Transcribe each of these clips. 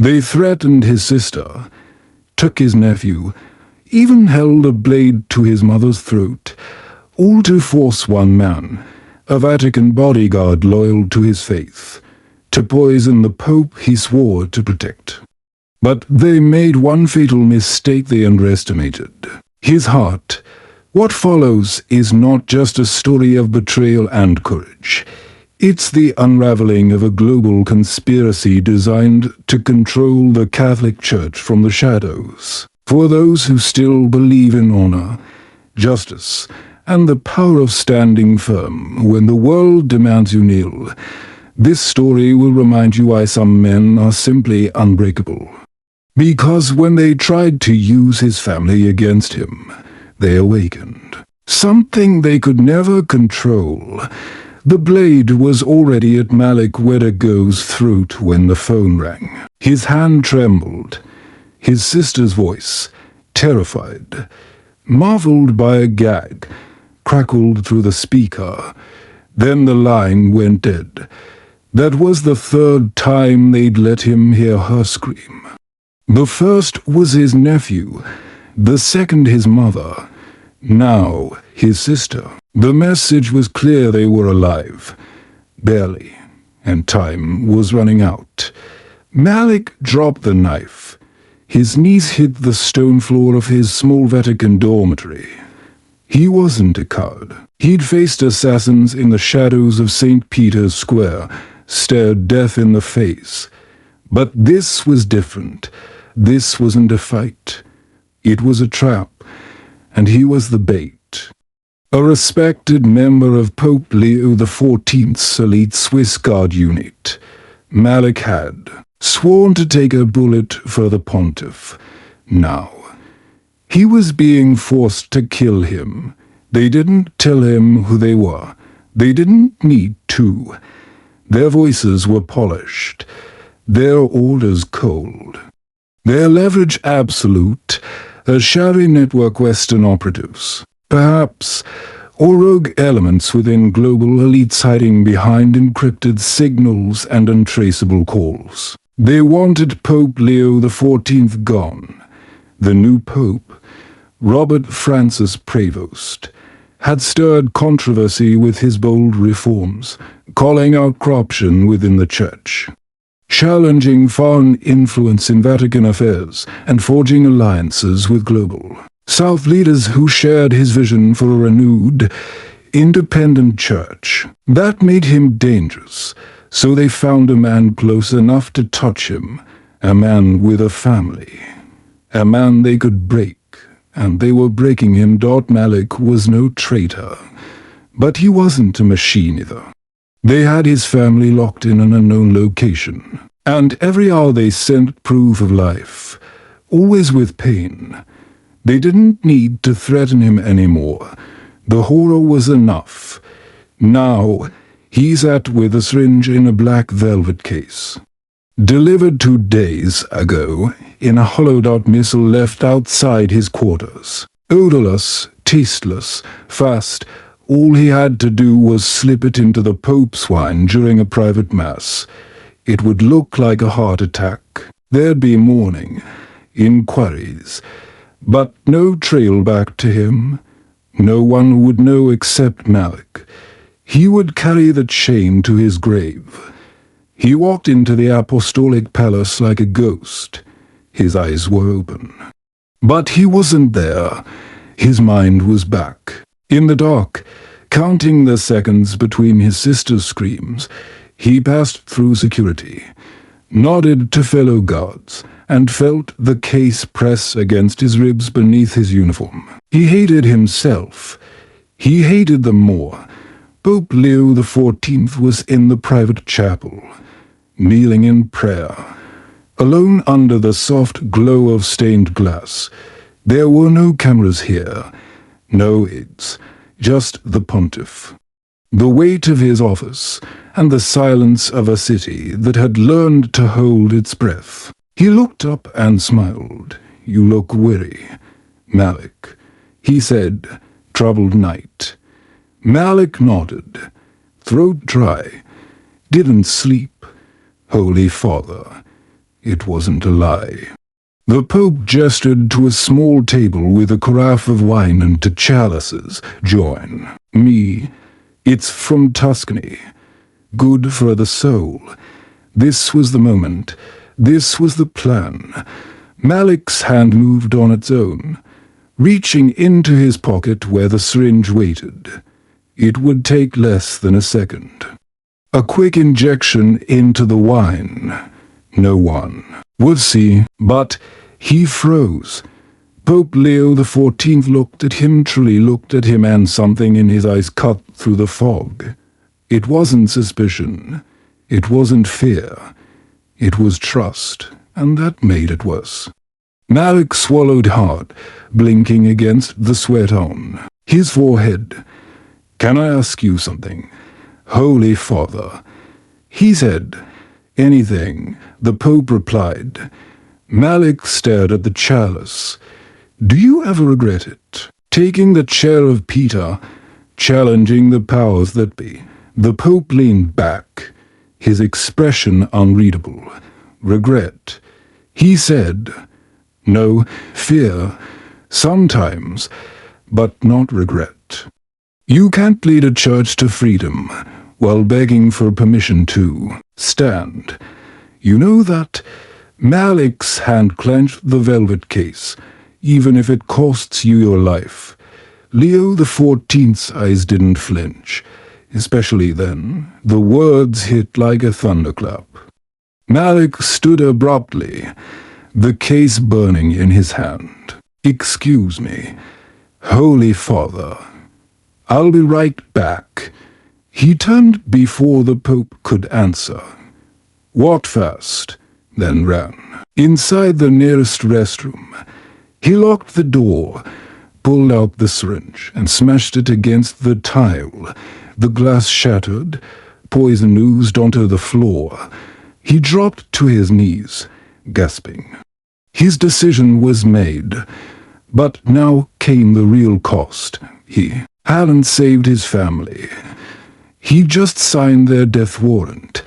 They threatened his sister, took his nephew, even held a blade to his mother's throat, all to force one man, a Vatican bodyguard loyal to his faith, to poison the Pope he swore to protect. But they made one fatal mistake they underestimated: his heart. What follows is not just a story of betrayal and courage. It's the unraveling of a global conspiracy designed to control the Catholic Church from the shadows. For those who still believe in honor, justice, and the power of standing firm when the world demands you kneel, this story will remind you why some men are simply unbreakable. Because when they tried to use his family against him, they awakened. Something they could never control. The blade was already at Malik Weddergo's throat when the phone rang. His hand trembled. His sister's voice, terrified, marveled by a gag, crackled through the speaker. Then the line went dead. That was the third time they'd let him hear her scream. The first was his nephew, the second his mother, now his sister. The message was clear: they were alive. Barely. And time was running out. Malik dropped the knife. His knees hit the stone floor of his small Vatican dormitory. He wasn't a coward. He'd faced assassins in the shadows of St. Peter's Square, stared death in the face. But this was different. This wasn't a fight. It was a trap, and he was the bait. A respected member of Pope Leo XIV's elite Swiss Guard unit, Malik had sworn to take a bullet for the pontiff. Now, he was being forced to kill him. They didn't tell him who they were. They didn't need to. Their voices were polished, their orders cold. Their leverage absolute, a shabby network Western operatives, perhaps, or rogue elements within global elites hiding behind encrypted signals and untraceable calls. They wanted Pope Leo XIV gone. The new pope, Robert Francis Prevost, had stirred controversy with his bold reforms, calling out corruption within the church, challenging foreign influence in Vatican affairs, and forging alliances with global South leaders who shared his vision for a renewed, independent church. That made him dangerous, so they found a man close enough to touch him, a man with a family, a man they could break, and they were breaking him. Malik was no traitor, but he wasn't a machine either. They had his family locked in an unknown location, and every hour they sent proof of life, always with pain. They didn't need to threaten him anymore. The horror was enough. Now, he sat with a syringe in a black velvet case. Delivered 2 days ago, in a hollowed-out missile left outside his quarters. Odorless, tasteless, fast. All he had to do was slip it into the Pope's wine during a private mass. It would look like a heart attack. There'd be mourning, inquiries, but no trail back to him. No one would know except Malik. He would carry the chain to his grave. He walked into the apostolic palace like a ghost. His eyes were open. But he wasn't there. His mind was back. In the dark, counting the seconds between his sister's screams, he passed through security, nodded to fellow guards, and felt the case press against his ribs beneath his uniform. He hated himself. He hated them more. Pope Leo XIV was in the private chapel, kneeling in prayer, alone under the soft glow of stained glass. There were no cameras here, no aides, just the pontiff, the weight of his office, and the silence of a city that had learned to hold its breath. He looked up and smiled. "You look weary, Malik," he said, "Troubled night." Malik nodded, throat dry. "Didn't sleep, Holy Father." It wasn't a lie. The Pope gestured to a small table with a carafe of wine and 2 chalices. "Join me. It's from Tuscany. Good for the soul." This was the moment. This was the plan. Malik's hand moved on its own, reaching into his pocket where the syringe waited. It would take less than a second. A quick injection into the wine. No one would see, but he froze. Pope Leo XIV looked at him, truly looked at him, and something in his eyes cut through the fog. It wasn't suspicion. It wasn't fear. It was trust, and that made it worse. Malik swallowed hard, blinking against the sweat on his forehead. "Can I ask you something?" "Holy Father," he said. "Anything," the Pope replied. Malik stared at the chalice. "Do you ever regret it? Taking the chair of Peter, challenging the powers that be?" The Pope leaned back, his expression unreadable. "Regret," he said. "No, fear. Sometimes, but not regret. You can't lead a church to freedom while begging for permission to stand. You know that?" Malik's hand clenched the velvet case, "even if it costs you your life." Leo XIV's eyes didn't flinch, especially then. The words hit like a thunderclap. Malik stood abruptly, the case burning in his hand. "Excuse me, Holy Father. I'll be right back." He turned before the Pope could answer. Walked fast, then ran. Inside the nearest restroom, he locked the door, pulled out the syringe, and smashed it against the tile. The glass shattered, poison oozed onto the floor. He dropped to his knees, gasping. His decision was made, but now came the real cost. He hadn't saved his family. He just signed their death warrant.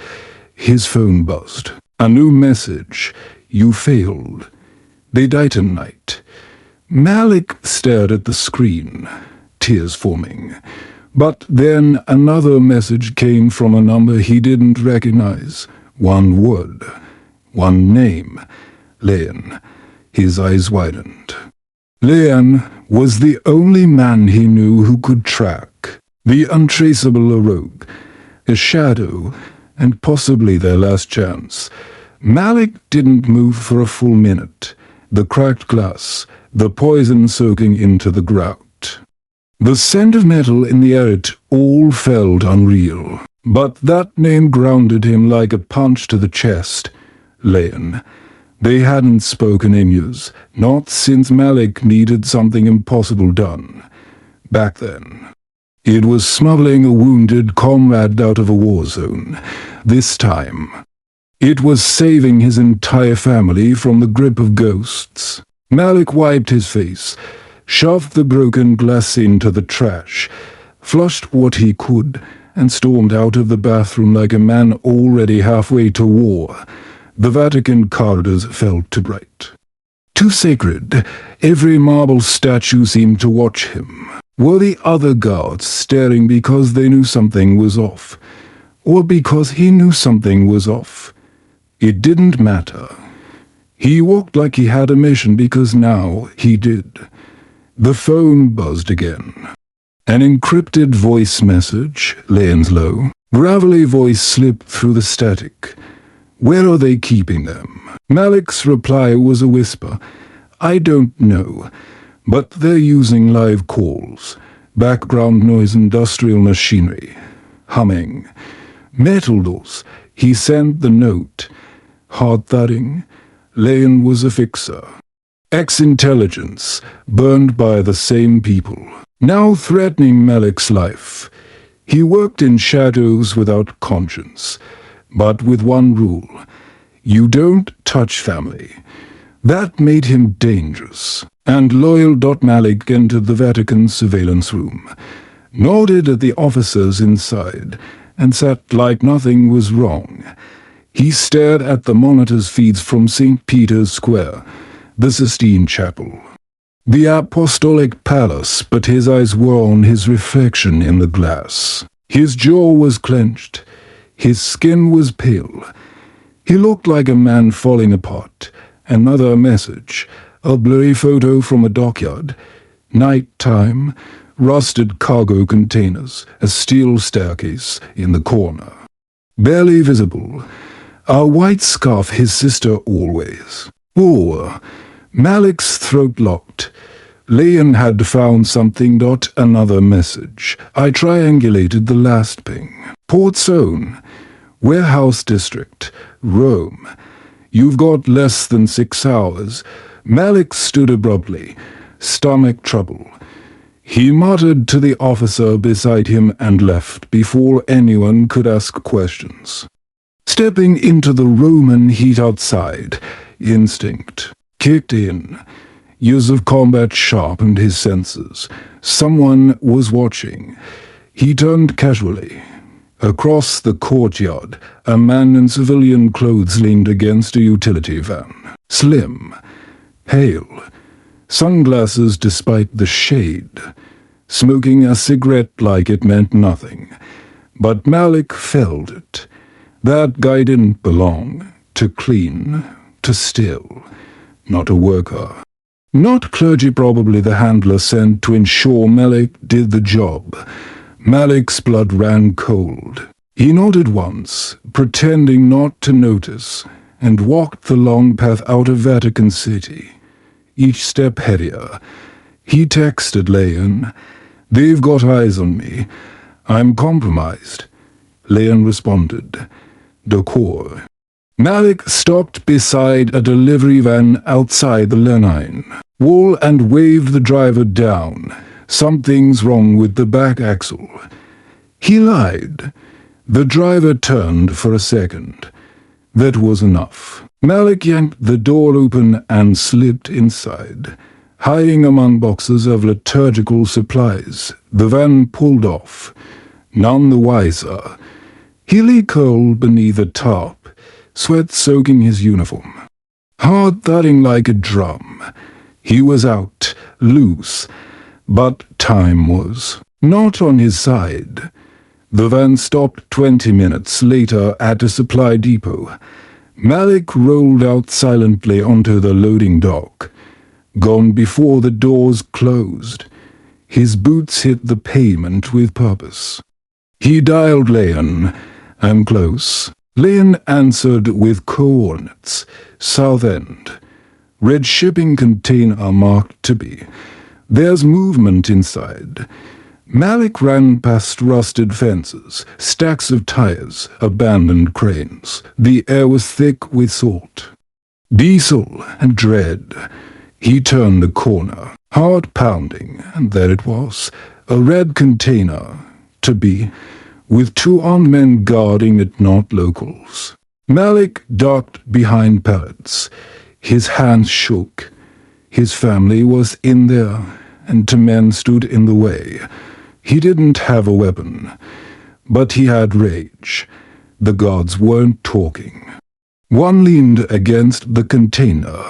His phone buzzed. A new message. "You failed. They died tonight." Malik stared at the screen, tears forming. But then another message came from a number he didn't recognize. One word. One name. Leon. His eyes widened. Leon was the only man he knew who could track. The untraceable, a rogue, a shadow, and possibly their last chance. Malik didn't move for a full minute. The cracked glass, the poison soaking into the grout. The scent of metal in the air, it all felt unreal. But that name grounded him like a punch to the chest. Leon. They hadn't spoken in years, not since Malik needed something impossible done. Back then. It was smuggling a wounded comrade out of a war zone. This time, it was saving his entire family from the grip of ghosts. Malik wiped his face, shoved the broken glass into the trash, flushed what he could, and stormed out of the bathroom like a man already halfway to war. The Vatican corridors felt too bright, too sacred. Every marble statue seemed to watch him. Were the other guards staring because they knew something was off, or because he knew something was off? It didn't matter. He walked like he had a mission because now he did. The phone buzzed again. An encrypted voice message, Leon's low, gravelly voice slipped through the static. "Where are they keeping them?" Malik's reply was a whisper. "I don't know, but they're using live calls, background noise, industrial machinery, humming. Metal doors." He sent the note. Hard thudding. Leon was a fixer. Ex-intelligence, burned by the same people, now threatening Malik's life. He worked in shadows without conscience, but with one rule: you don't touch family. That made him dangerous. And loyal. Malik entered the Vatican surveillance room, nodded at the officers inside, and sat like nothing was wrong. He stared at the monitor's feeds from St. Peter's Square, the Sistine Chapel, the Apostolic Palace, but his eyes were on his reflection in the glass. His jaw was clenched. His skin was pale. He looked like a man falling apart. Another message, a blurry photo from a dockyard. Night time, rusted cargo containers, a steel staircase in the corner. Barely visible, a white scarf, his sister always. Oh, Malik's throat locked. Leon had found something. Another message. I triangulated the last ping. Port Zone, Warehouse District, Rome. You've got less than 6 hours. Malik stood abruptly, stomach trouble. He muttered to the officer beside him and left before anyone could ask questions. Stepping into the Roman heat outside, instinct kicked in. Years of combat sharpened his senses. Someone was watching. He turned casually. Across the courtyard, a man in civilian clothes leaned against a utility van. Slim, pale, sunglasses despite the shade, smoking a cigarette like it meant nothing. But Malik felt it. That guy didn't belong. To clean, to steal, not a worker. Not clergy, probably the handler sent to ensure Malik did the job. Malik's blood ran cold. He nodded once, pretending not to notice, and walked the long path out of Vatican City. Each step heavier. He texted Leon, "They've got eyes on me. I'm compromised." Leon responded, "Decor." Malik stopped beside a delivery van outside the Lenine wall and waved the driver down. "Something's wrong with the back axle." He lied. The driver turned for a second. That was enough. Malik yanked the door open and slipped inside. Hiding among boxes of liturgical supplies, the van pulled off. None the wiser. He lay curled beneath a tarp, sweat soaking his uniform. Heart thudding like a drum. He was out, loose, but time was not on his side. The van stopped 20 minutes later at a supply depot. Malik rolled out silently onto the loading dock, gone before the doors closed. His boots hit the pavement with purpose. He dialed Leon. "I'm close." Leon answered with coordinates. "South End. Red shipping container marked to be. There's movement inside." Malik ran past rusted fences, stacks of tires, abandoned cranes. The air was thick with salt, diesel, and dread. He turned a corner, heart pounding, and there it was, a red container, to be, with 2 armed men guarding it, not locals. Malik ducked behind pallets. His hands shook. His family was in there, and 2 men stood in the way. He didn't have a weapon, but he had rage. The guards weren't talking. One leaned against the container,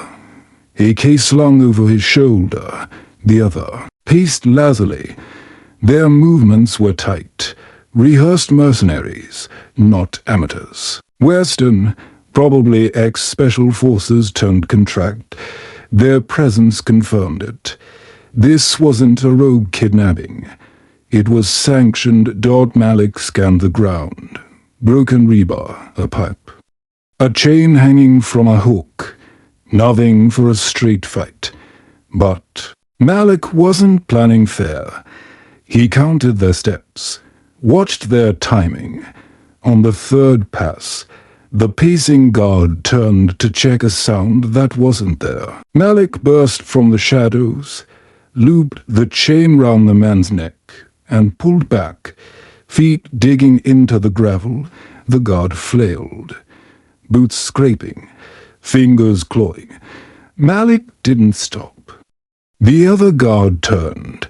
AK slung over his shoulder. The other paced lazily. Their movements were tight. Rehearsed mercenaries, not amateurs. Western, probably ex-special forces turned contract. Their presence confirmed it. This wasn't a rogue kidnapping. It was sanctioned. Malik scanned the ground. Broken rebar, a pipe. A chain hanging from a hook. Nothing for a street fight. But Malik wasn't planning fair. He counted their steps, watched their timing. On the 3rd pass, the pacing guard turned to check a sound that wasn't there. Malik burst from the shadows, looped the chain round the man's neck, and pulled back, feet digging into the gravel. The guard flailed, boots scraping, fingers clawing. Malik didn't stop. The other guard turned,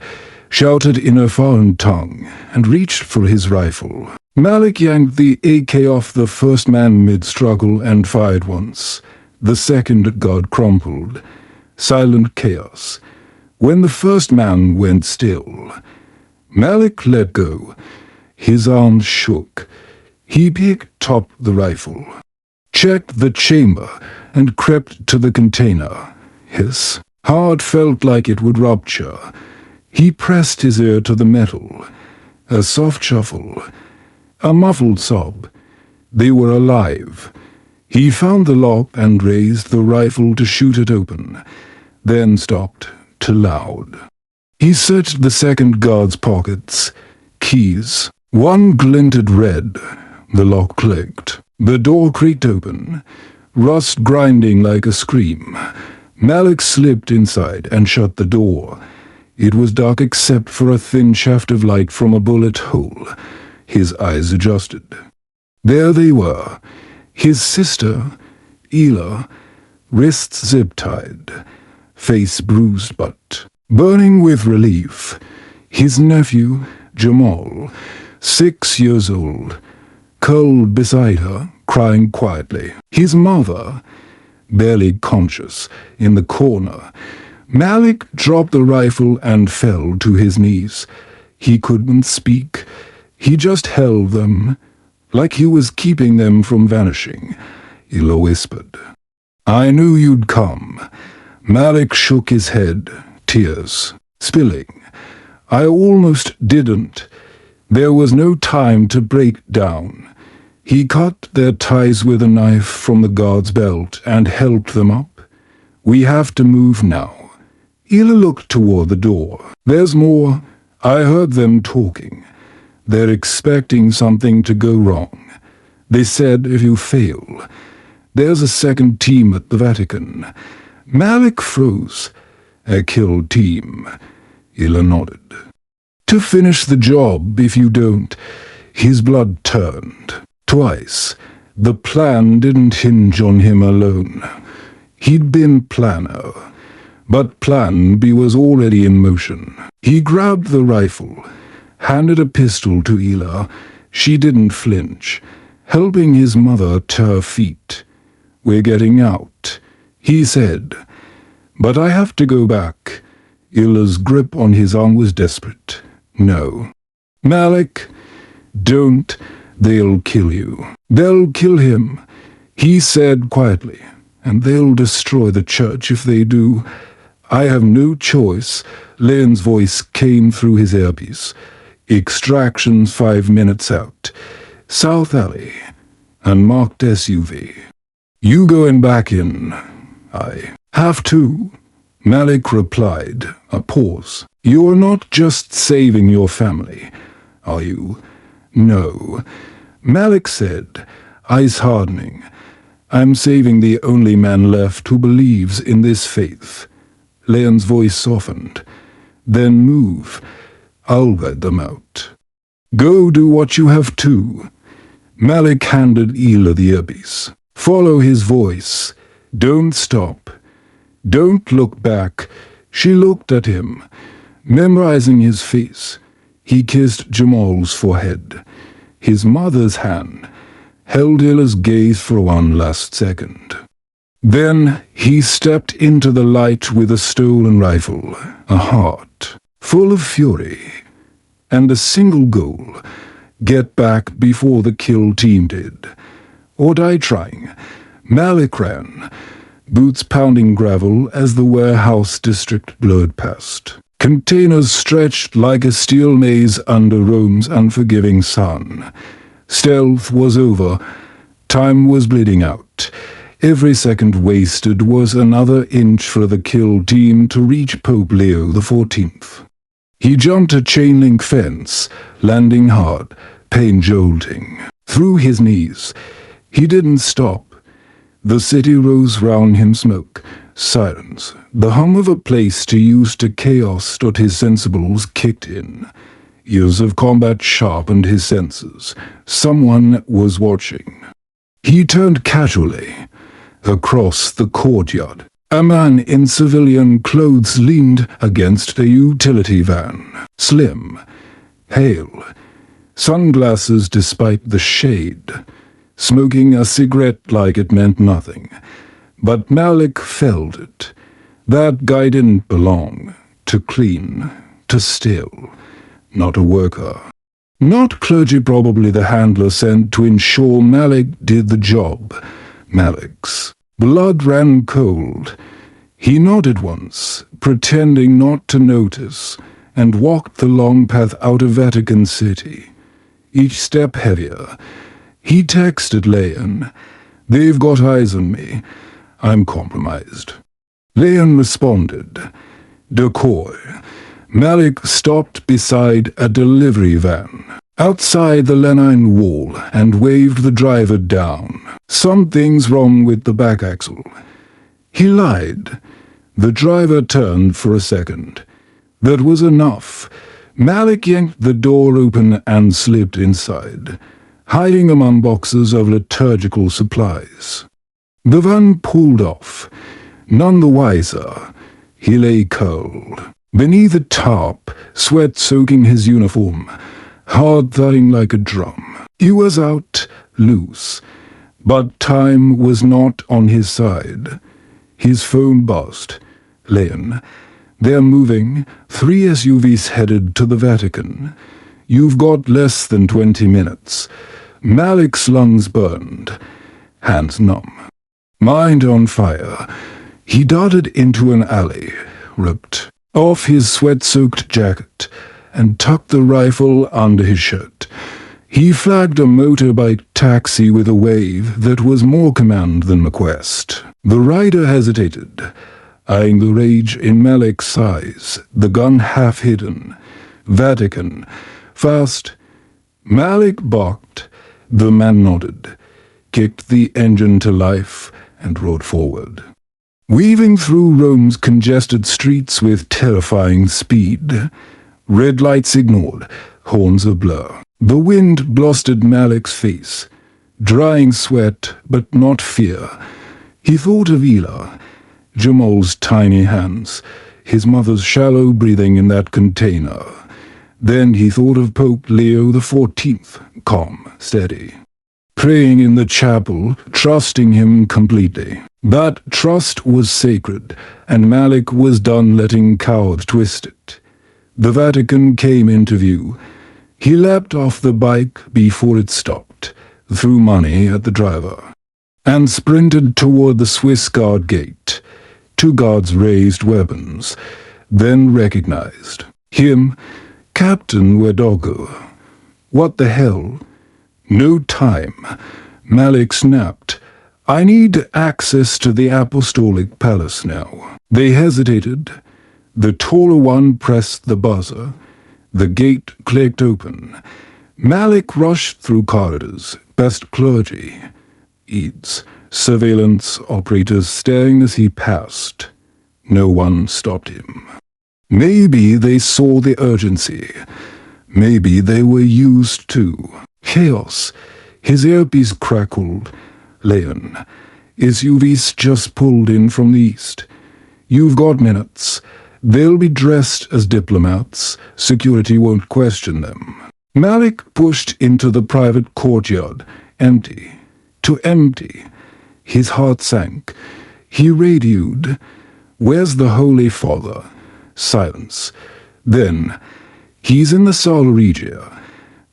shouted in a foreign tongue, and reached for his rifle. Malik yanked the AK off the first man mid-struggle and fired once. The second god crumpled. Silent chaos. When the first man went still, Malik let go. His arms shook. He picked up the rifle, checked the chamber, and crept to the container. His heart felt like it would rupture. He pressed his ear to the metal. A soft shuffle. A muffled sob. They were alive. He found the lock and raised the rifle to shoot it open, then stopped, too loud. He searched the second guard's pockets. Keys. One glinted red. The lock clicked. The door creaked open, rust grinding like a scream. Malik slipped inside and shut the door. It was dark except for a thin shaft of light from a bullet hole. His eyes adjusted. There they were. His sister, Ela, wrists zip-tied, face bruised but burning with relief. His nephew, Jamal, 6 years old, curled beside her, crying quietly. His mother, barely conscious, in the corner. Malik dropped the rifle and fell to his knees. He couldn't speak. He just held them, like he was keeping them from vanishing. Ela whispered, "I knew you'd come." Malik shook his head, tears spilling. "I almost didn't. There was no time to break down." He cut their ties with a knife from the guard's belt and helped them up. "We have to move now." Ela looked toward the door. "There's more. I heard them talking. They're expecting something to go wrong. They said if you fail, there's a second team at the Vatican." Malik froze. "A kill team." Ela nodded. "To finish the job if you don't." His blood turned. Twice. The plan didn't hinge on him alone. He'd been planner. But Plan B was already in motion. He grabbed the rifle, handed a pistol to Ela. She didn't flinch, helping his mother to her feet. "We're getting out," he said. "But I have to go back." Ela's grip on his arm was desperate. "No." "Malik, don't. They'll kill you." "They'll kill him," he said quietly. "And they'll destroy the church if they do. I have no choice." Leon's voice came through his earpiece. "Extraction's 5 minutes out. South Alley. Unmarked SUV. You going back in?" "I have to," Malik replied. A pause. "You're not just saving your family, are you?" "No," Malik said, eyes hardening. "I'm saving the only man left who believes in this faith." Leon's voice softened. "Then move. I'll guide them out. Go do what you have to." Malik handed Ela the earpiece. "Follow his voice. Don't stop. Don't look back." She looked at him, memorizing his face. He kissed Jamal's forehead. His mother's hand held Ela's gaze for one last second. Then he stepped into the light with a stolen rifle, a heart full of fury, and a single goal: get back before the kill team did. Or die trying. Malik ran, boots pounding gravel as the warehouse district blurred past. Containers stretched like a steel maze under Rome's unforgiving sun. Stealth was over. Time was bleeding out. Every second wasted was another inch for the kill team to reach Pope Leo XIV. He jumped a chain-link fence, landing hard, pain jolting. Through his knees. He didn't stop. The city rose round him, smoke, silence. The hum of a place too used to chaos that his sensibles kicked in. Years of combat sharpened his senses. Someone was watching. He turned casually. Across the courtyard, a man in civilian clothes leaned against a utility van. Slim, pale, sunglasses despite the shade, smoking a cigarette like it meant nothing. But Malik felt it. That guy didn't belong to clean, to steal, not a worker. Not clergy, probably the handler sent to ensure Malik did the job. Malik's blood ran cold. He nodded once, pretending not to notice, and walked the long path out of Vatican City. Each step heavier. He texted Leon, "They've got eyes on me. I'm compromised." Leon responded, "Decoy." Malik stopped beside a delivery van outside the Lenin wall and waved the driver down. "Something's wrong with the back axle." He lied. The driver turned for a second. That was enough. Malik yanked the door open and slipped inside, hiding among boxes of liturgical supplies. The van pulled off. None the wiser. He lay cold. Beneath a tarp, sweat soaking his uniform, hard thudding like a drum. He was out, loose. But time was not on his side. His phone buzzed. "Leon, they're moving. 3 SUVs headed to the Vatican. You've got less than 20 minutes. Malik's lungs burned. Hands numb. Mind on fire. He darted into an alley, ripped off his sweat-soaked jacket, and tucked the rifle under his shirt. He flagged a motorbike taxi with a wave that was more command than request. The rider hesitated, eyeing the rage in Malik's eyes, the gun half hidden. "Vatican. Fast." Malik barked. The man nodded, kicked the engine to life, and rode forward. Weaving through Rome's congested streets with terrifying speed. Red lights ignored, horns ablur. The wind blasted Malik's face, drying sweat but not fear. He thought of Ela, Jamal's tiny hands, his mother's shallow breathing in that container. Then he thought of Pope Leo XIV, calm, steady, praying in the chapel, trusting him completely. That trust was sacred, and Malik was done letting cowards twist it. The Vatican came into view. He leapt off the bike before it stopped, threw money at the driver, and sprinted toward the Swiss guard gate. 2 guards raised weapons, then recognized him, Captain Wedogo. What the hell? No time. Malik snapped. "I need access to the Apostolic Palace now." They hesitated. The taller one pressed the buzzer. The gate clicked open. Malik rushed through corridors, past clergy, Eads, surveillance operators staring as he passed. No one stopped him. Maybe they saw the urgency. Maybe they were used to chaos. His earpiece crackled. "Leon, SUVs just pulled in from the east. You've got minutes. They'll be dressed as diplomats. Security won't question them." Malik pushed into the private courtyard, empty. To empty. His heart sank. He radioed, "Where's the Holy Father?" Silence. Then, "He's in the Sala Regia,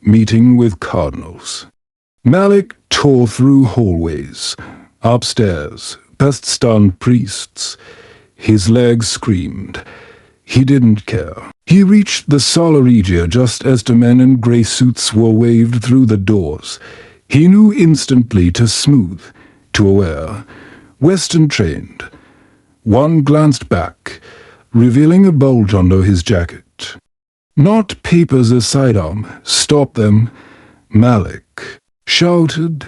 meeting with cardinals." Malik tore through hallways, upstairs, past stunned priests. His legs screamed. He didn't care. He reached the Sala Regia just as 2 men in grey suits were waved through the doors. He knew instantly to smooth, to aware, Western-trained. One glanced back, revealing a bulge under his jacket. "Not papers a sidearm. Stop them." Malik shouted.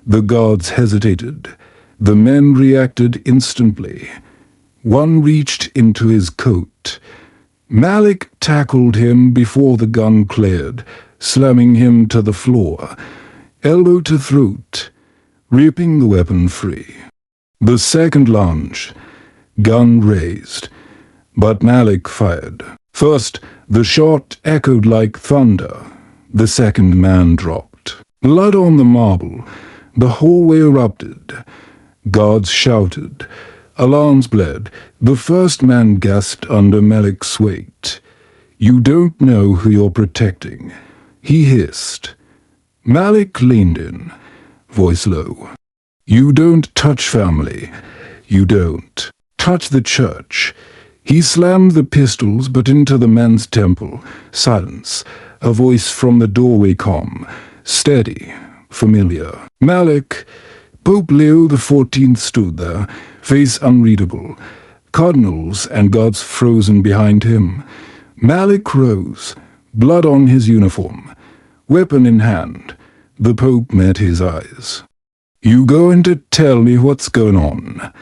The guards hesitated. The men reacted instantly. One reached into his coat. Malik tackled him before the gun cleared, slamming him to the floor, elbow to throat, ripping the weapon free. The second lunge, gun raised, but Malik fired. First, the shot echoed like thunder, The second man dropped. Blood on the marble. The hallway erupted. Guards shouted. Alarms bled. The first man gasped under Malik's weight. "You don't know who you're protecting," he hissed. Malik leaned in, voice low. "You don't touch family. You don't touch the church." He slammed the pistols but into the man's temple. Silence. A voice from the doorway calm. Steady. Familiar. Malik. Pope Leo XIV stood there, face unreadable. Cardinals and guards frozen behind him. Malik rose, blood on his uniform, weapon in hand. The Pope met his eyes. "You going to tell me what's going on?"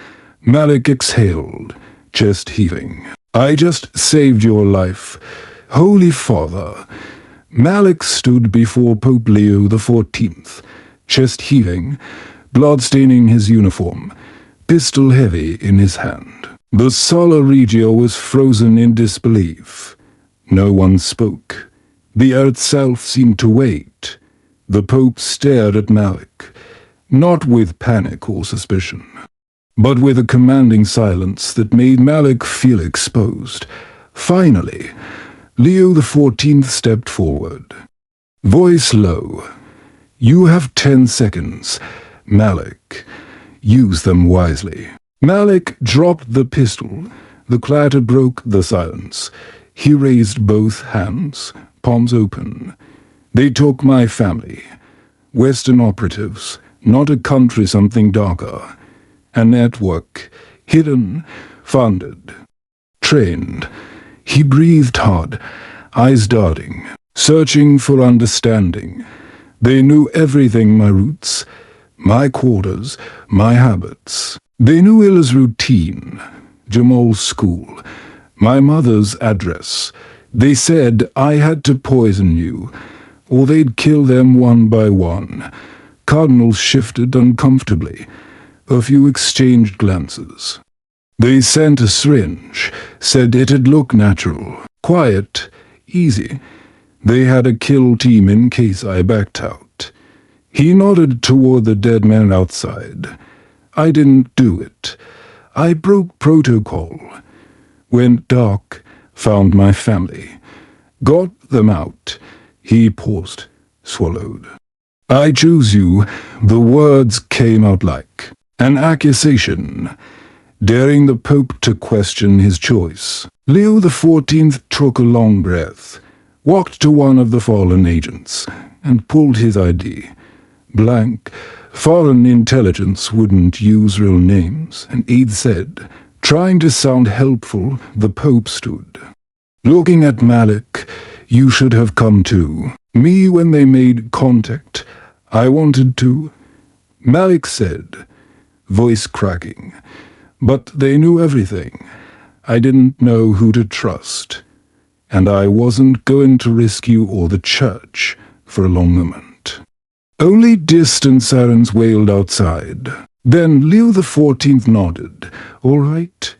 Malik exhaled, chest heaving. "I just saved your life. Holy Father." Malik stood before Pope Leo XIV, chest heaving, blood staining his uniform, pistol heavy in his hand. The Sala Regia was frozen in disbelief. No one spoke. The earth itself seemed to wait. The Pope stared at Malik, not with panic or suspicion, but with a commanding silence that made Malik feel exposed. Finally, Leo XIV stepped forward. Voice low. "You have 10 seconds, Malik. Use them wisely." Malik dropped the pistol. The clatter broke the silence. He raised both hands, palms open. "They took my family. Western operatives, not a country, something darker. A network, hidden, funded, trained." He breathed hard, eyes darting, searching for understanding. "They knew everything, my roots, my quarters, my habits. They knew Illa's routine, Jamal's school, my mother's address. They said I had to poison you, or they'd kill them one by one." Cardinals shifted uncomfortably. A few exchanged glances. "They sent a syringe, said it'd look natural, quiet, easy. They had a kill team in case I backed out." He nodded toward the dead man outside. "I didn't do it. I broke protocol. Went dark, found my family. Got them out." He paused, swallowed. "I choose you." The words came out like an accusation, daring the Pope to question his choice. Leo XIV took a long breath, walked to one of the fallen agents, and pulled his ID. Blank. Foreign intelligence wouldn't use real names, an aide said. Trying to sound helpful, the Pope stood. "Looking at Malik, you should have come too. Me when they made contact. I wanted to." Malik said, voice cracking. "But they knew everything. I didn't know who to trust. And I wasn't going to risk you or the church for a long moment." Only distant sirens wailed outside. Then Leo XIV nodded. "All right."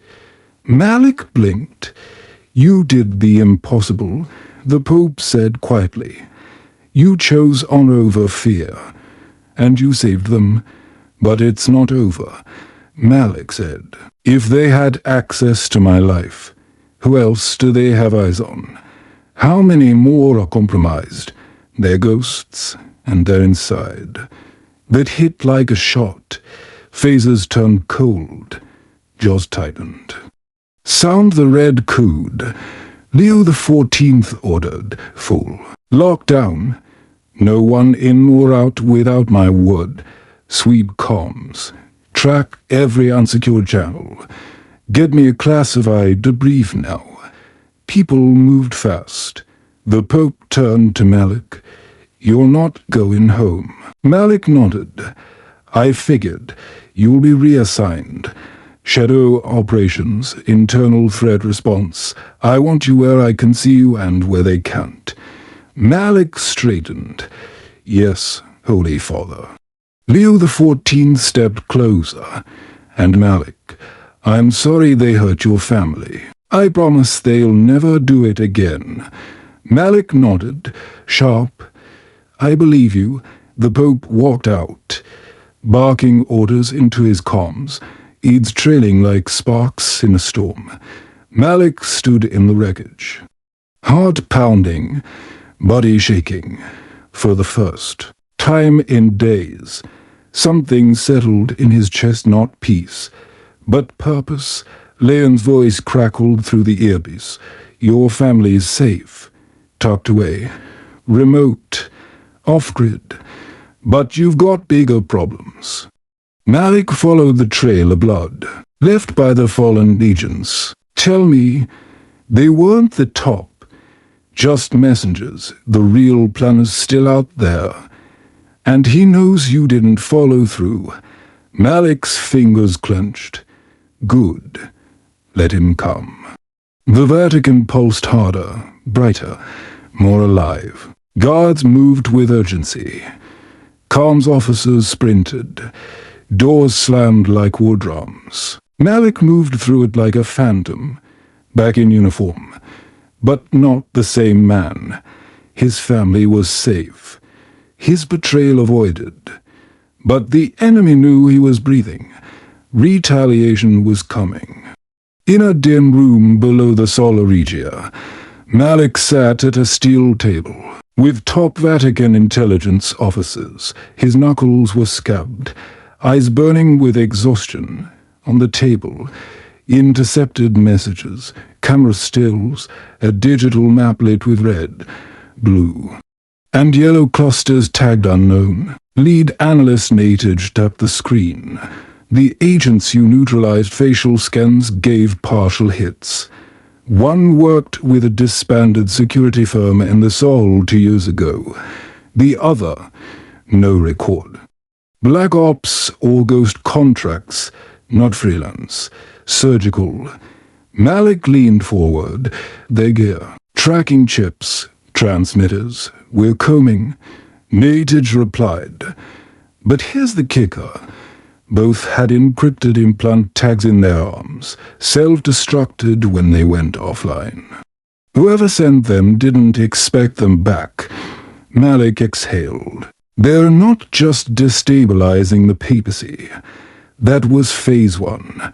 Malik blinked. "You did the impossible," the Pope said quietly. "You chose honor over fear, and you saved them. But it's not over." Malik said, "If they had access to my life, who else do they have eyes on? How many more are compromised? Their ghosts, and they're inside." That hit like a shot. Phasers turned cold. Jaws tightened. "Sound the red code," Leo XIV ordered, full. "Lock down. No one in or out without my word. Sweep comms. Track every unsecured channel. Get me a classified debrief now." People moved fast. The Pope turned to Malik. "You're not going home." Malik nodded. "I figured. You'll be reassigned. Shadow operations, internal threat response. I want you where I can see you and where they can't." Malik straightened. "Yes, Holy Father." Leo XIV stepped closer, and Malik, "I'm sorry they hurt your family. I promise they'll never do it again." Malik nodded, sharp, I believe you." The Pope walked out, barking orders into his comms, eads trailing like sparks in a storm. Malik stood in the wreckage, heart pounding, body shaking. For the first time in days, something settled in his chest, not peace, but purpose. Leon's voice crackled through the earpiece. "Your family's safe, tucked away, remote, off-grid, but you've got bigger problems." Malik followed the trail of blood, left by the fallen legions. "Tell me, they weren't the top, just messengers. The real plan is still out there. And he knows you didn't follow through." Malik's fingers clenched. "Good. Let him come." The Vatican pulsed harder, brighter, more alive. Guards moved with urgency. Comms officers sprinted. Doors slammed like war drums. Malik moved through it like a phantom, back in uniform. But not the same man. His family was safe. His betrayal avoided. But the enemy knew he was breathing. Retaliation was coming. In a dim room below the Sola Regia, Malik sat at a steel table with top Vatican intelligence officers. His knuckles were scabbed, eyes burning with exhaustion. On the table, intercepted messages, camera stills, a digital map lit with red, blue, and yellow clusters tagged unknown. Lead analyst Natage tapped the screen. The agents you neutralized facial scans gave partial hits. One worked with a disbanded security firm in the Sol 2 years ago. The other, no record. Black Ops or ghost contracts, not freelance. Surgical. Malik leaned forward. Their gear. Tracking chips. Transmitters. "We're combing." Natage replied. But here's the kicker. Both had encrypted implant tags in their arms, self-destructed when they went offline. Whoever sent them didn't expect them back. Malik exhaled. They're not just destabilizing the papacy. That was phase 1.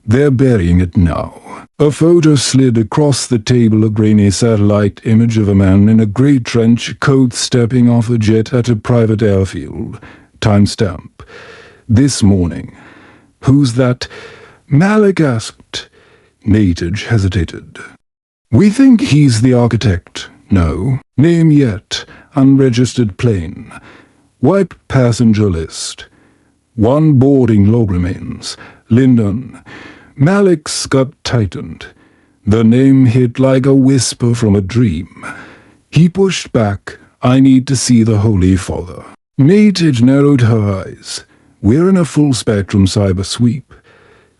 They're burying it now. A photo slid across the table, a grainy satellite image of a man in a grey trench coat stepping off a jet at a private airfield. Timestamp. This morning. "Who's that?" Malik asked. Natage hesitated. "We think he's the architect." "No. Name yet. Unregistered plane. Wiped passenger list. One boarding log remains. Lyndon." Malik's gut tightened. The name hit like a whisper from a dream. He pushed back. "I need to see the Holy Father." Natage narrowed her eyes. "We're in a full-spectrum cyber sweep.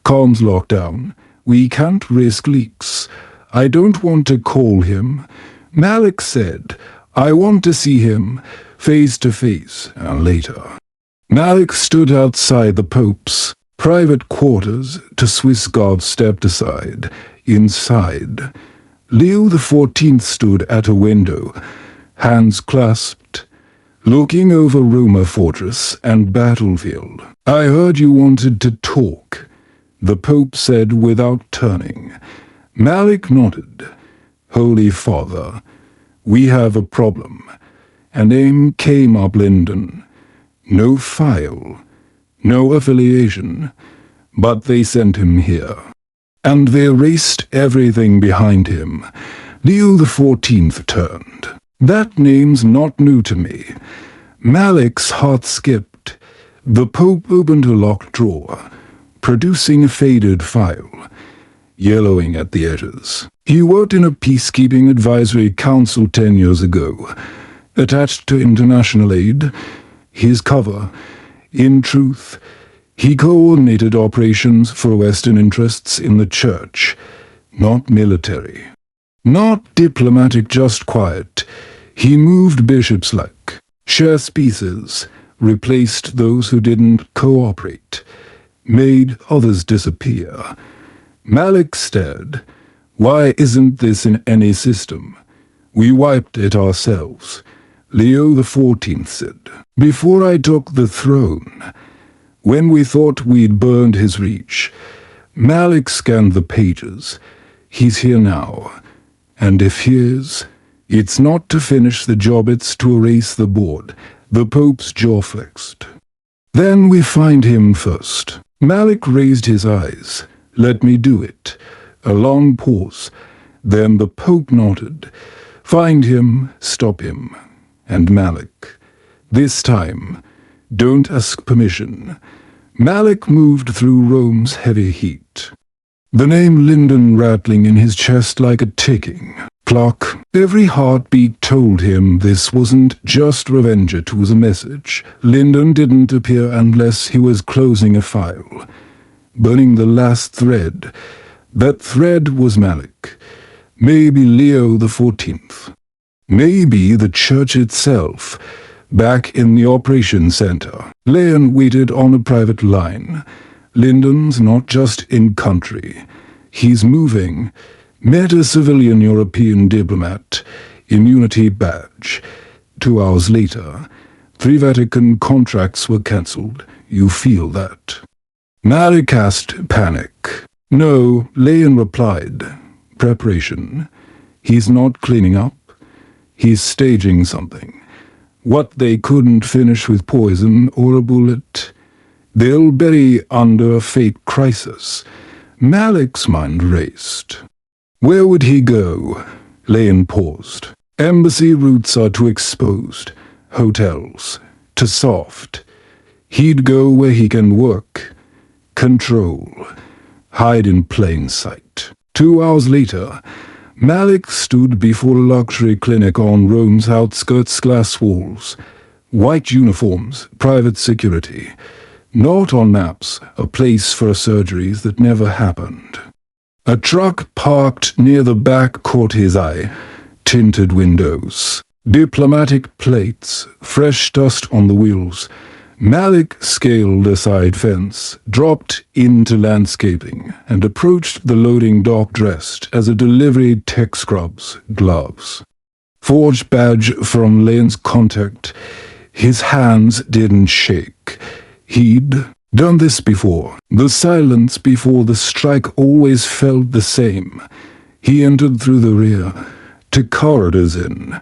Comms locked down. We can't risk leaks. I don't want to call him." Malik said, "I want to see him, face to face, later." Malik stood outside the Pope's private quarters. Two Swiss guards stepped aside. Inside, Leo XIV stood at a window, hands clasped, looking over Roma Fortress and battlefield. "I heard you wanted to talk," the Pope said without turning. Malik nodded. "Holy Father, we have a problem." A name came up, Lyndon. No file, no affiliation, but they sent him here. And they erased everything behind him. Leo XIV turned. "That name's not new to me." Malik's heart skipped. The Pope opened a locked drawer, producing a faded file, yellowing at the edges. He worked in a peacekeeping advisory council 10 years ago, attached to international aid. His cover. In truth, he coordinated operations for Western interests in the church, not military. Not diplomatic, just quiet. He moved bishops like share species, replaced those who didn't cooperate, made others disappear. Malik stared. "Why isn't this in any system? We wiped it ourselves. Leo XIV said, "Before I took the throne, when we thought we'd burned his reach, Malik scanned the pages. He's here now. And if he is, it's not to finish the job, it's to erase the board." The Pope's jaw flexed. "Then we find him first." Malik raised his eyes. "Let me do it." A long pause. Then the Pope nodded. "Find him, stop him." And Malik. "This time, don't ask permission." Malik moved through Rome's heavy heat. The name Lyndon rattling in his chest like a ticking clock. Every heartbeat told him this wasn't just revenge, it was a message. Lyndon didn't appear unless he was closing a file, burning the last thread. That thread was Malik. Maybe Leo XIV. Maybe the church itself. Back in the operation center, Leon waited on a private line. Lyndon's not just in country. He's moving. Met a civilian European diplomat. Immunity badge. 2 hours later, 3 Vatican contracts were cancelled. You feel that. Malik asked, "Panic?" "No," Leon replied. "Preparation. He's not cleaning up. He's staging something. What they couldn't finish with poison or a bullet, they'll bury under a fate crisis." Malik's mind raced. Where would he go? Leon paused. Embassy routes are too exposed. Hotels. Too soft. He'd go where he can work. Control. Hide in plain sight. 2 hours later, Malik stood before a luxury clinic on Rome's outskirts, glass walls. White uniforms, private security. Not on maps, a place for surgeries that never happened. A truck parked near the back caught his eye. Tinted windows. Diplomatic plates, fresh dust on the wheels. Malik scaled a side fence, dropped into landscaping, and approached the loading dock dressed as a delivery tech scrubs, gloves. Forged badge from Leon's contact. His hands didn't shake. He'd done this before. The silence before the strike always felt the same. He entered through the rear, to corridors in.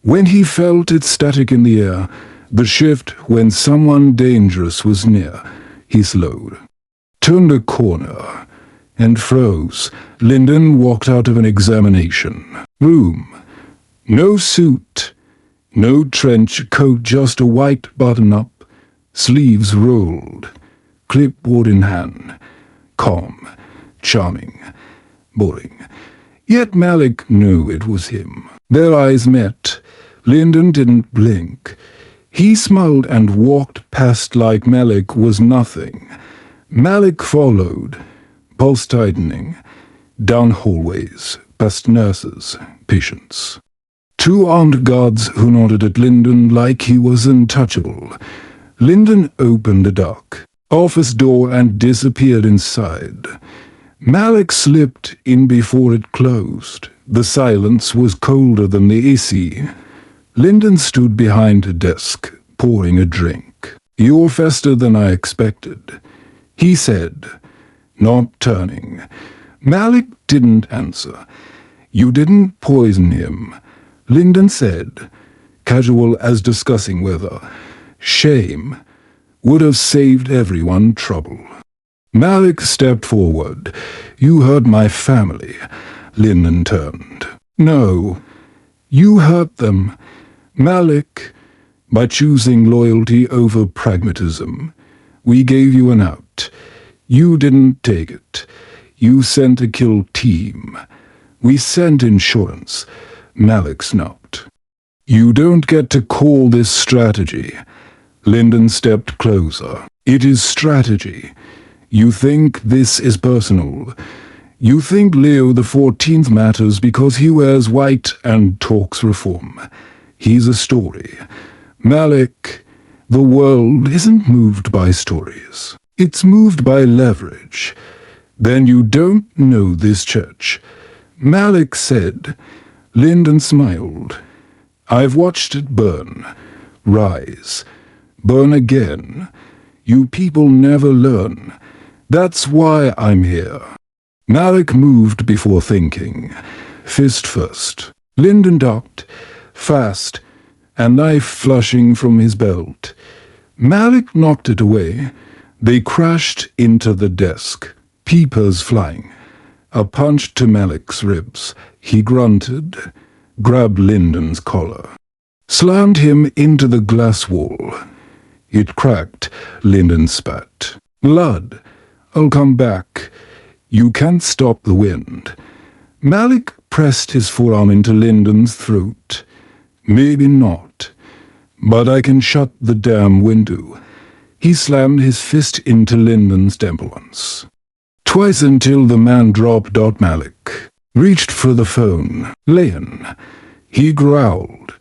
When he felt it static in the air, the shift when someone dangerous was near, he slowed, turned a corner, and froze. Lyndon walked out of an examination room. No suit, no trench coat, just a white button-up, sleeves rolled, clipboard in hand. Calm, charming, boring. Yet Malik knew it was him. Their eyes met. Lyndon didn't blink. He smiled and walked past like Malik was nothing. Malik followed, pulse tightening, down hallways, past nurses, patients. 2 armed guards who nodded at Lyndon like he was untouchable. Lyndon opened a dark office door and disappeared inside. Malik slipped in before it closed. The silence was colder than the AC. Lyndon stood behind a desk, pouring a drink. "You're faster than I expected," he said, not turning. Malik didn't answer. "You didn't poison him," Lyndon said, casual as discussing weather. "Shame. Would have saved everyone trouble." Malik stepped forward. "You hurt my family." Lyndon turned. "No, you hurt them, Malik, by choosing loyalty over pragmatism. We gave you an out. You didn't take it. You sent a kill team. We sent insurance." Malik snapped. "You don't get to call this strategy." Lyndon stepped closer. "It is strategy. You think this is personal. You think Leo XIV matters because he wears white and talks reform. He's a story. Malik, the world isn't moved by stories. It's moved by leverage. Then you don't know this church." Malik said. Lyndon smiled. I've watched it burn, rise, burn again. You people never learn. That's why I'm here." Malik moved before thinking, fist first. Lyndon ducked, fast, a knife flushing from his belt. Malik knocked it away. They crashed into the desk, peepers flying. A punch to Malik's ribs. He grunted, grabbed Lyndon's collar, slammed him into the glass wall. It cracked. Lyndon spat. "Blood. I'll come back. You can't stop the wind." Malik pressed his forearm into Lyndon's throat. "Maybe not, but I can shut the damn window." He slammed his fist into Lyndon's temple once, twice, until the man dropped. Malik reached for the phone. "Leon," he growled.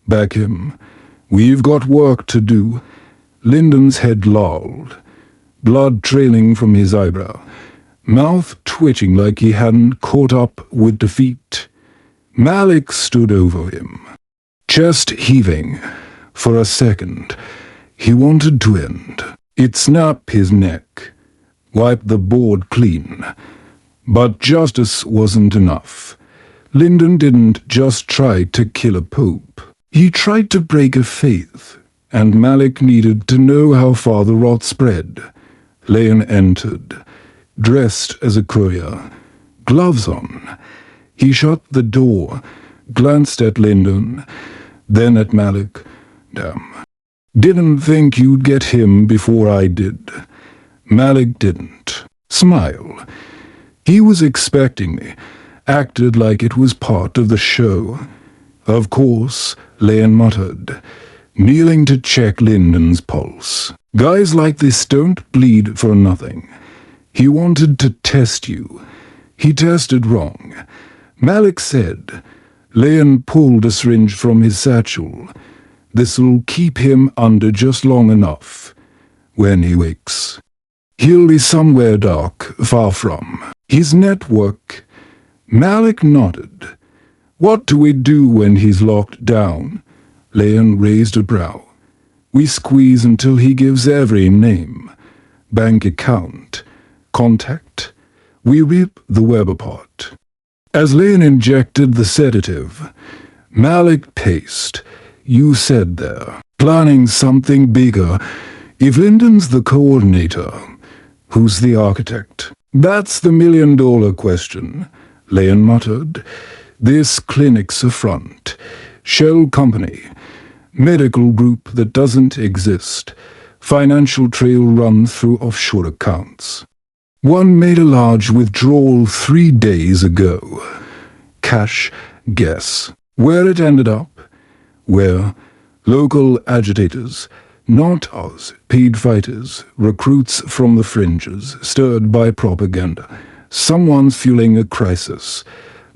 "Back him. We've got work to do." Lyndon's head lolled, blood trailing from his eyebrow, mouth twitching like he hadn't caught up with defeat. Malik stood over him, chest heaving. For a second, he wanted to end. It snapped his neck, wiped the board clean. But justice wasn't enough. Lyndon didn't just try to kill a pope. He tried to break a faith, and Malik needed to know how far the rot spread. Leon entered, dressed as a courier, gloves on. He shut the door, glanced at Lyndon, then at Malik. "Damn. Didn't think you'd get him before I did." Malik didn't. Smile. He was expecting me, acted like it was part of the show. "Of course," Leon muttered, kneeling to check Lyndon's pulse. "Guys like this don't bleed for nothing. He wanted to test you. He tested wrong." Malik said. Leon pulled a syringe from his satchel. "This'll keep him under just long enough. When he wakes, he'll be somewhere dark, far from his network." Malik nodded. "What do we do when he's locked down?" Leon raised a brow. "We squeeze until he gives every name, bank account, contact. We rip the web apart." As Leon injected the sedative, Malik paced. "You said there, planning something bigger. If Lyndon's the coordinator, who's the architect?" "That's the million-dollar question," Leon muttered. "This clinic's a front. Shell company. Medical group that doesn't exist. Financial trail run through offshore accounts. One made a large withdrawal 3 days ago. Cash, guess. Where it ended up? Where? Local agitators. Not us. Paid fighters. Recruits from the fringes. Stirred by propaganda. Someone's fueling a crisis."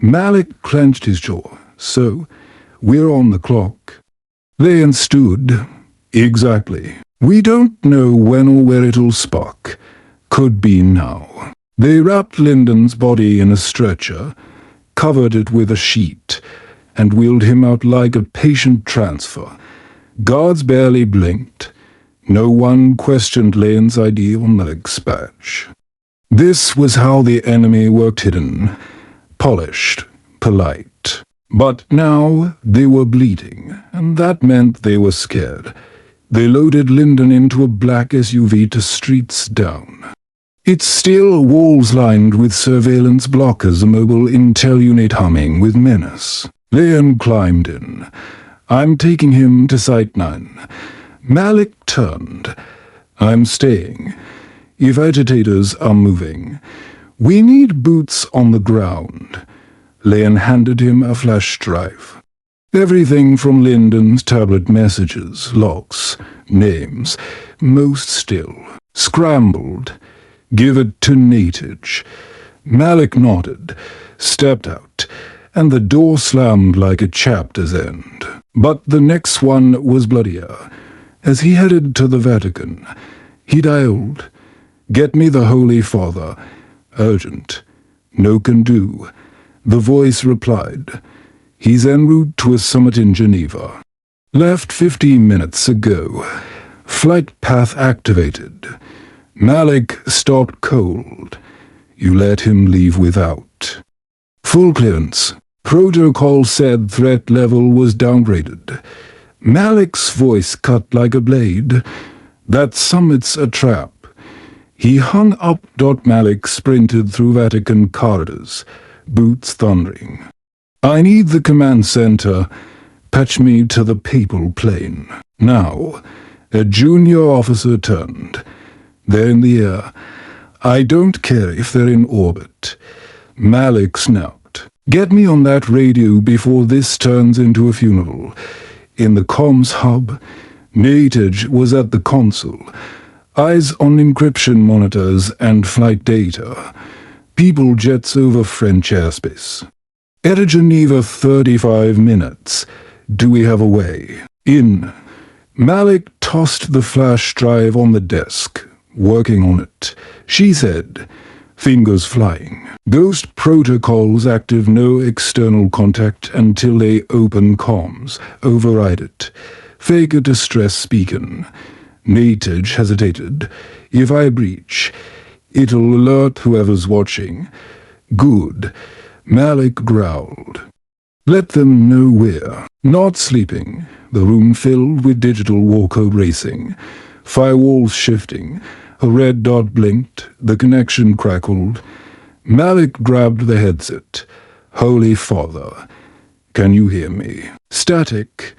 Malik clenched his jaw. "So, we're on the clock." Leon stood. "Exactly. We don't know when or where it'll spark. Could be now." They wrapped Lyndon's body in a stretcher, covered it with a sheet, and wheeled him out like a patient transfer. Guards barely blinked. No one questioned Leon's ID on Malik's badge. This was how the enemy worked, hidden, polished, polite. But now they were bleeding, and that meant they were scared. They loaded Lyndon into a black SUV to streets down. Its steel walls lined with surveillance blockers, a mobile intel unit humming with menace. Leon climbed in. "I'm taking him to Site 9. Malik turned. "I'm staying. If agitators are moving, we need boots on the ground." Leon handed him a flash drive. Everything from Lyndon's tablet messages, logs, names, most still. Scrambled. "Give it to Natage." Malik nodded, stepped out, and the door slammed like a chapter's end. But the next one was bloodier. As he headed to the Vatican, he dialed. "Get me the Holy Father. Urgent. No can do." The voice replied. He's en route to a summit in Geneva. Left 15 minutes ago. Flight path activated. Malik stopped cold. You let him leave without. Full clearance. Protocol said threat level was downgraded. Malik's voice cut like a blade. That summit's a trap. He hung up. Malik sprinted through Vatican corridors, boots thundering. I need the command center. Patch me to the papal plane. Now, a junior officer turned. They're in the air. I don't care if they're in orbit. Malik snapped. Get me on that radio before this turns into a funeral. In the comms hub, Natage was at the console. Eyes on encryption monitors and flight data. People jets over French airspace. At Geneva 35 minutes. Do we have a way? In. Malik tossed the flash drive on the desk. Working on it. She said, fingers flying. Ghost protocols active, no external contact until they open comms. Override it. Fake a distress beacon. Natage hesitated. If I breach, it'll alert whoever's watching. Good. Malik growled. Let them know we're not sleeping. The room filled with digital war code racing. Firewalls shifting. A red dot blinked. The connection crackled. Malik grabbed the headset. Holy Father. Can you hear me? Static.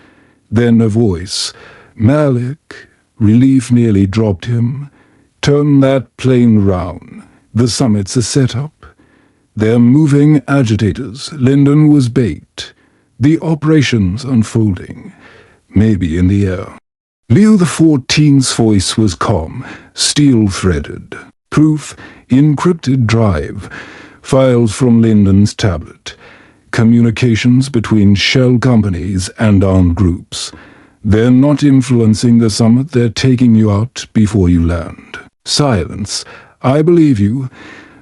Then a voice. Malik. Relief nearly dropped him. Turn that plane round. The summit's a setup. They're moving agitators. Lyndon was bait. The operation's unfolding. Maybe in the air. Leo XIV's voice was calm, steel-threaded. Proof, encrypted drive. Files from Lyndon's tablet. Communications between shell companies and armed groups. They're not influencing the summit, they're taking you out before you land. Silence. I believe you.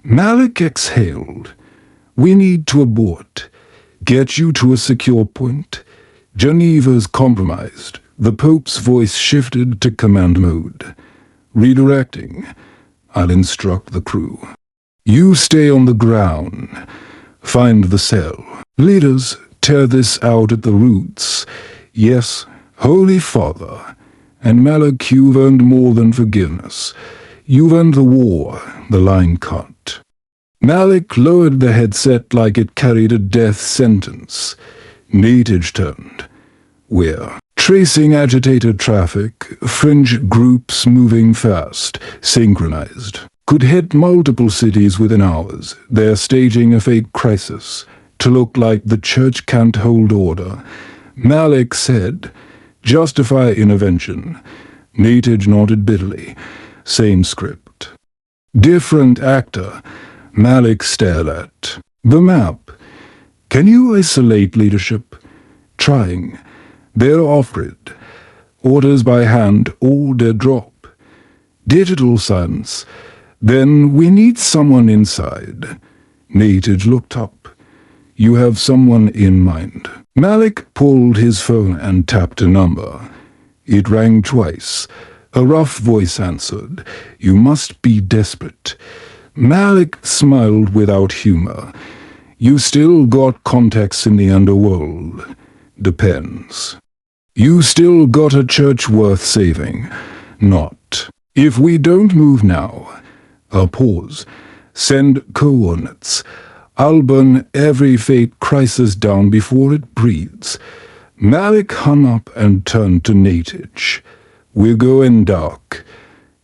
Malik exhaled. We need to abort. Get you to a secure point. Geneva's compromised. The Pope's voice shifted to command mode. Redirecting. I'll instruct the crew. You stay on the ground. Find the cell. Leaders, tear this out at the roots. Yes, Holy Father. And Malik, you've earned more than forgiveness. You've earned the war, the line cut. Malik lowered the headset like it carried a death sentence. Natage turned. We're tracing agitated traffic, fringe groups moving fast, synchronized. Could hit multiple cities within hours. They're staging a fake crisis, to look like the church can't hold order. Malik said, justify intervention. Natage nodded bitterly. Same script. Different actor. Malik stared at. The map. Can you isolate leadership? Trying. They're off-grid. Orders by hand, order drop. Digital silence. Then we need someone inside. Natage looked up. You have someone in mind. Malik pulled his phone and tapped a number. It rang twice. A rough voice answered. You must be desperate. Malik smiled without humor. You still got contacts in the underworld. Depends. You still got a church worth saving. Not. If we don't move now. A pause. Send coordinates. I'll burn every fake crisis down before it breathes. Malik hung up and turned to Natage. We're going dark.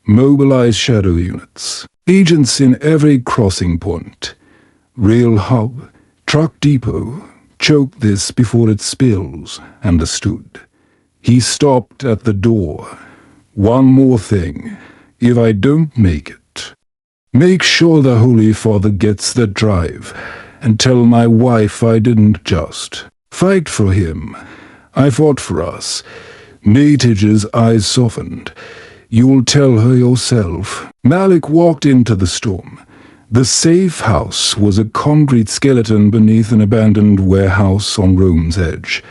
Mobilize shadow units. Agents in every crossing point. Rail hub. Truck depot. Choke this before it spills. Understood. He stopped at the door. One more thing. If I don't make it, make sure the Holy Father gets the drive, and tell my wife I didn't just fight for him. I fought for us. Natage's eyes softened. You'll tell her yourself. Malik walked into the storm. The safe house was a concrete skeleton beneath an abandoned warehouse on Rome's edge.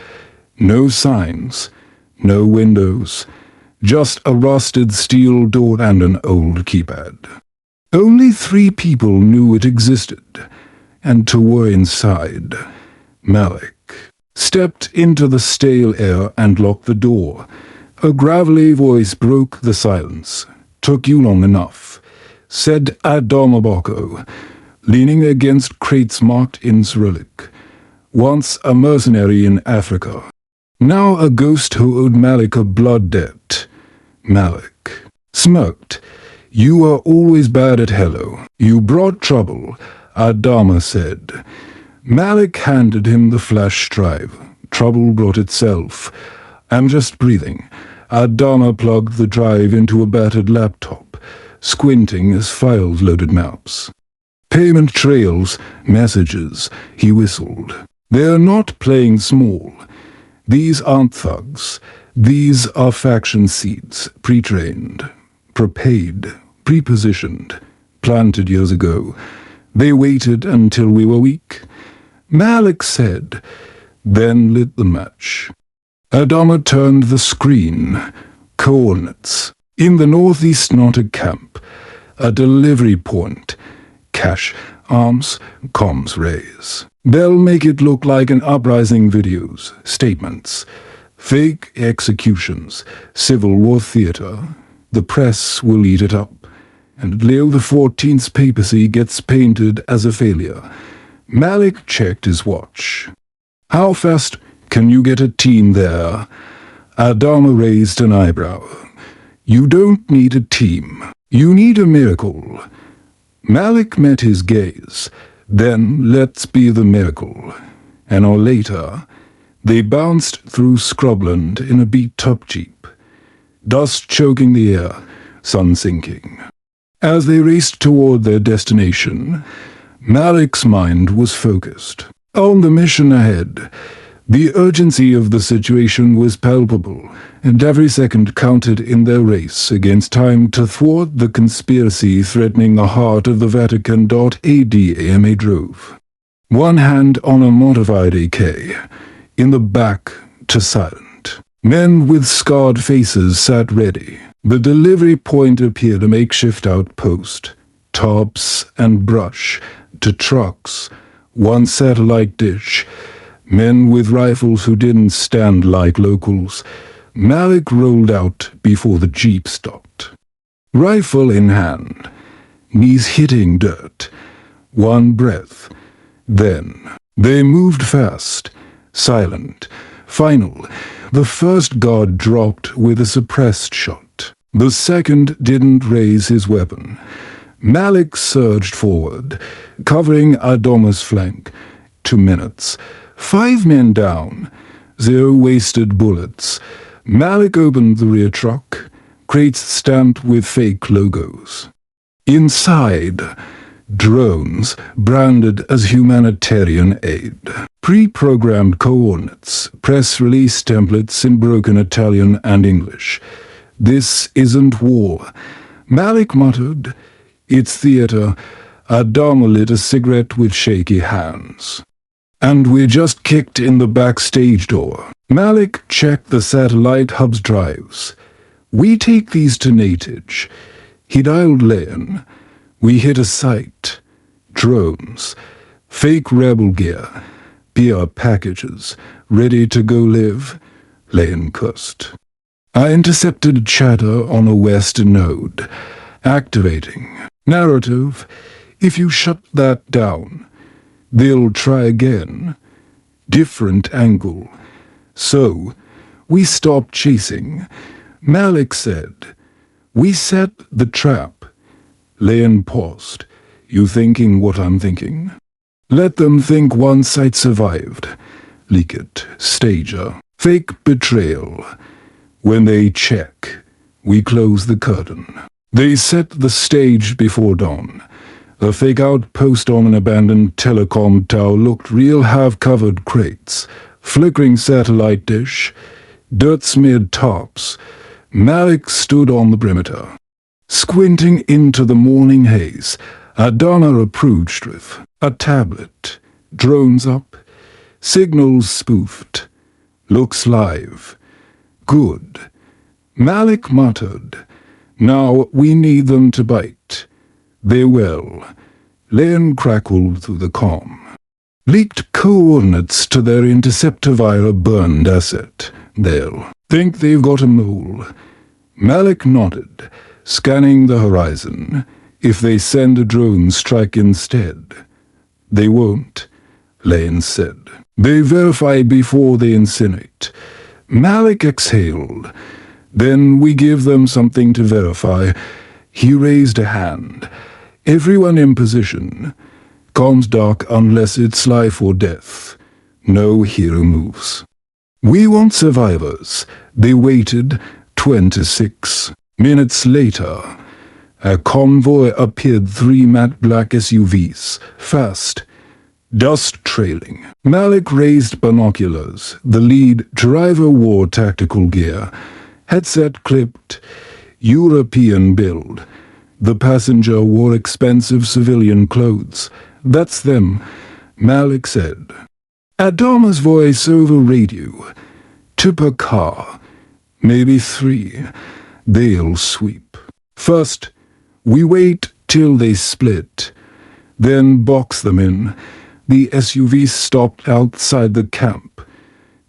No signs, no windows, just a rusted steel door and an old keypad. Only 3 people knew it existed, and 2 were inside. Malik stepped into the stale air and locked the door. A gravelly voice broke the silence. "Took you long enough," said Adamaboko, leaning against crates marked in Cyrillic. Once a mercenary in Africa, now a ghost who owed Malik a blood debt. Malik smirked. "You were always bad at hello. You brought trouble," Adama said. Malik handed him the flash drive. Trouble brought itself. "I'm just breathing." Adama plugged the drive into a battered laptop, squinting as files loaded maps. "Payment trails, messages," he whistled. "They're not playing small. These aren't thugs. These are faction seeds, pre-trained, prepaid, pre-positioned, planted years ago. They waited until we were weak," Malik said, then lit the match. Adama turned the screen. Coordinates. In the northeast Nota camp. A delivery point. Cash, arms, comms rays. They'll make it look like an uprising videos, statements. Fake executions, civil war theater. The press will eat it up, and Leo XIV's papacy gets painted as a failure. Malik checked his watch. "How fast can you get a team there?" Adama raised an eyebrow. "You don't need a team. You need a miracle." Malik met his gaze. "Then let's be the miracle." An hour later, they bounced through scrubland in a beat-up jeep. Dust choking the air, sun sinking. As they raced toward their destination, Malik's mind was focused on the mission ahead. The urgency of the situation was palpable, and every second counted in their race against time to thwart the conspiracy threatening the heart of the Vatican. Adama drove, one hand on a modified AK, in the back to silent. Men with scarred faces sat ready. The delivery point appeared a makeshift outpost. Tarps and brush to trucks, one satellite dish, men with rifles who didn't stand like locals. Malik rolled out before the jeep stopped. Rifle in hand, knees hitting dirt. One breath. Then they moved fast, silent, final. The first guard dropped with a suppressed shot. The second didn't raise his weapon. Malik surged forward, covering Adama's flank. 2 minutes. 5 men down. 0 wasted bullets. Malik opened the rear truck, crates stamped with fake logos. Inside, drones branded as humanitarian aid. Pre-programmed coordinates, press release templates in broken Italian and English. "This isn't war," Malik muttered. "It's theater." Adama lit a cigarette with shaky hands. "And we just kicked in the backstage door." Malik checked the satellite hub's drives. "We take these to Natage." He dialed Leon. "We hit a site. Drones. Fake rebel gear. PR packages. Ready to go live." Leon cursed. "I intercepted chatter on a west node. Activating. Narrative. If you shut that down, they'll try again. Different angle. So, we stopped chasing." Malik said. "We set the trap." Leon paused. "You thinking what I'm thinking?" "Let them think one site survived. Leak it. Stager. Fake betrayal. When they check, we close the curtain." They set the stage before dawn. A fake outpost on an abandoned telecom tower looked real, half-covered crates, flickering satellite dish, dirt-smeared tops. Malik stood on the perimeter, squinting into the morning haze. Adama approached with a tablet. Drones up. Signals spoofed. Looks live. Good. Malik muttered. Now we need them to bite. They will. Lane crackled through the comm. Leaked coordinates to their interceptor via a burned asset. They'll think they've got a mole. Malik nodded, scanning the horizon. If they send a drone strike instead. They won't, Lane said. They verify before they incinerate. Malik exhaled. Then we give them something to verify. He raised a hand. Everyone in position. Comms dark unless it's life or death. No hero moves. We want survivors. They waited 26 minutes later. A convoy appeared, 3 matte black SUVs, fast, dust trailing. Malik raised binoculars. The lead driver wore tactical gear, headset clipped, European build. The passenger wore expensive civilian clothes. That's them, Malik said. Adama's voice over radio. To per car. Maybe 3. They'll sweep. First, we wait till they split. Then box them in. The SUV stopped outside the camp.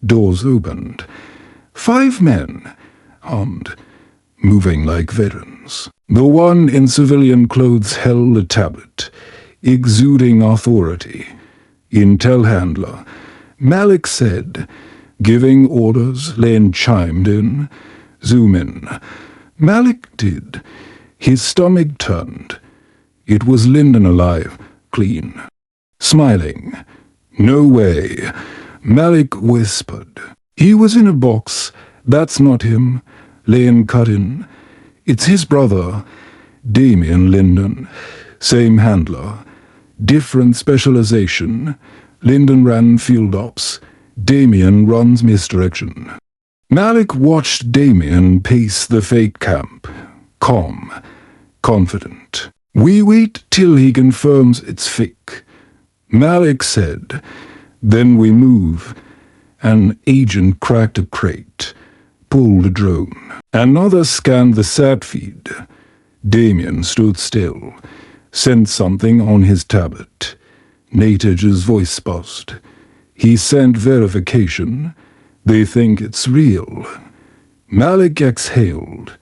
Doors opened. 5 men, armed, moving like veterans. The one in civilian clothes held a tablet, exuding authority. Intel handler. Malik said, giving orders. Lane chimed in. Zoom in. Malik did. His stomach turned. It was Lyndon alive, clean. Smiling. No way. Malik whispered. He was in a box. That's not him. Lane cut in. It's his brother, Damien Lyndon. Same handler. Different specialization. Lyndon ran field ops. Damien runs misdirection. Malik watched Damien pace the fake camp. Calm. Confident. We wait till he confirms it's fake. Malik said. Then we move. An agent cracked a crate. Pulled a drone. Another scanned the sat feed. Damien stood still. Sent something on his tablet. Natage's voice buzzed. He sent verification. They think it's real. Malik exhaled.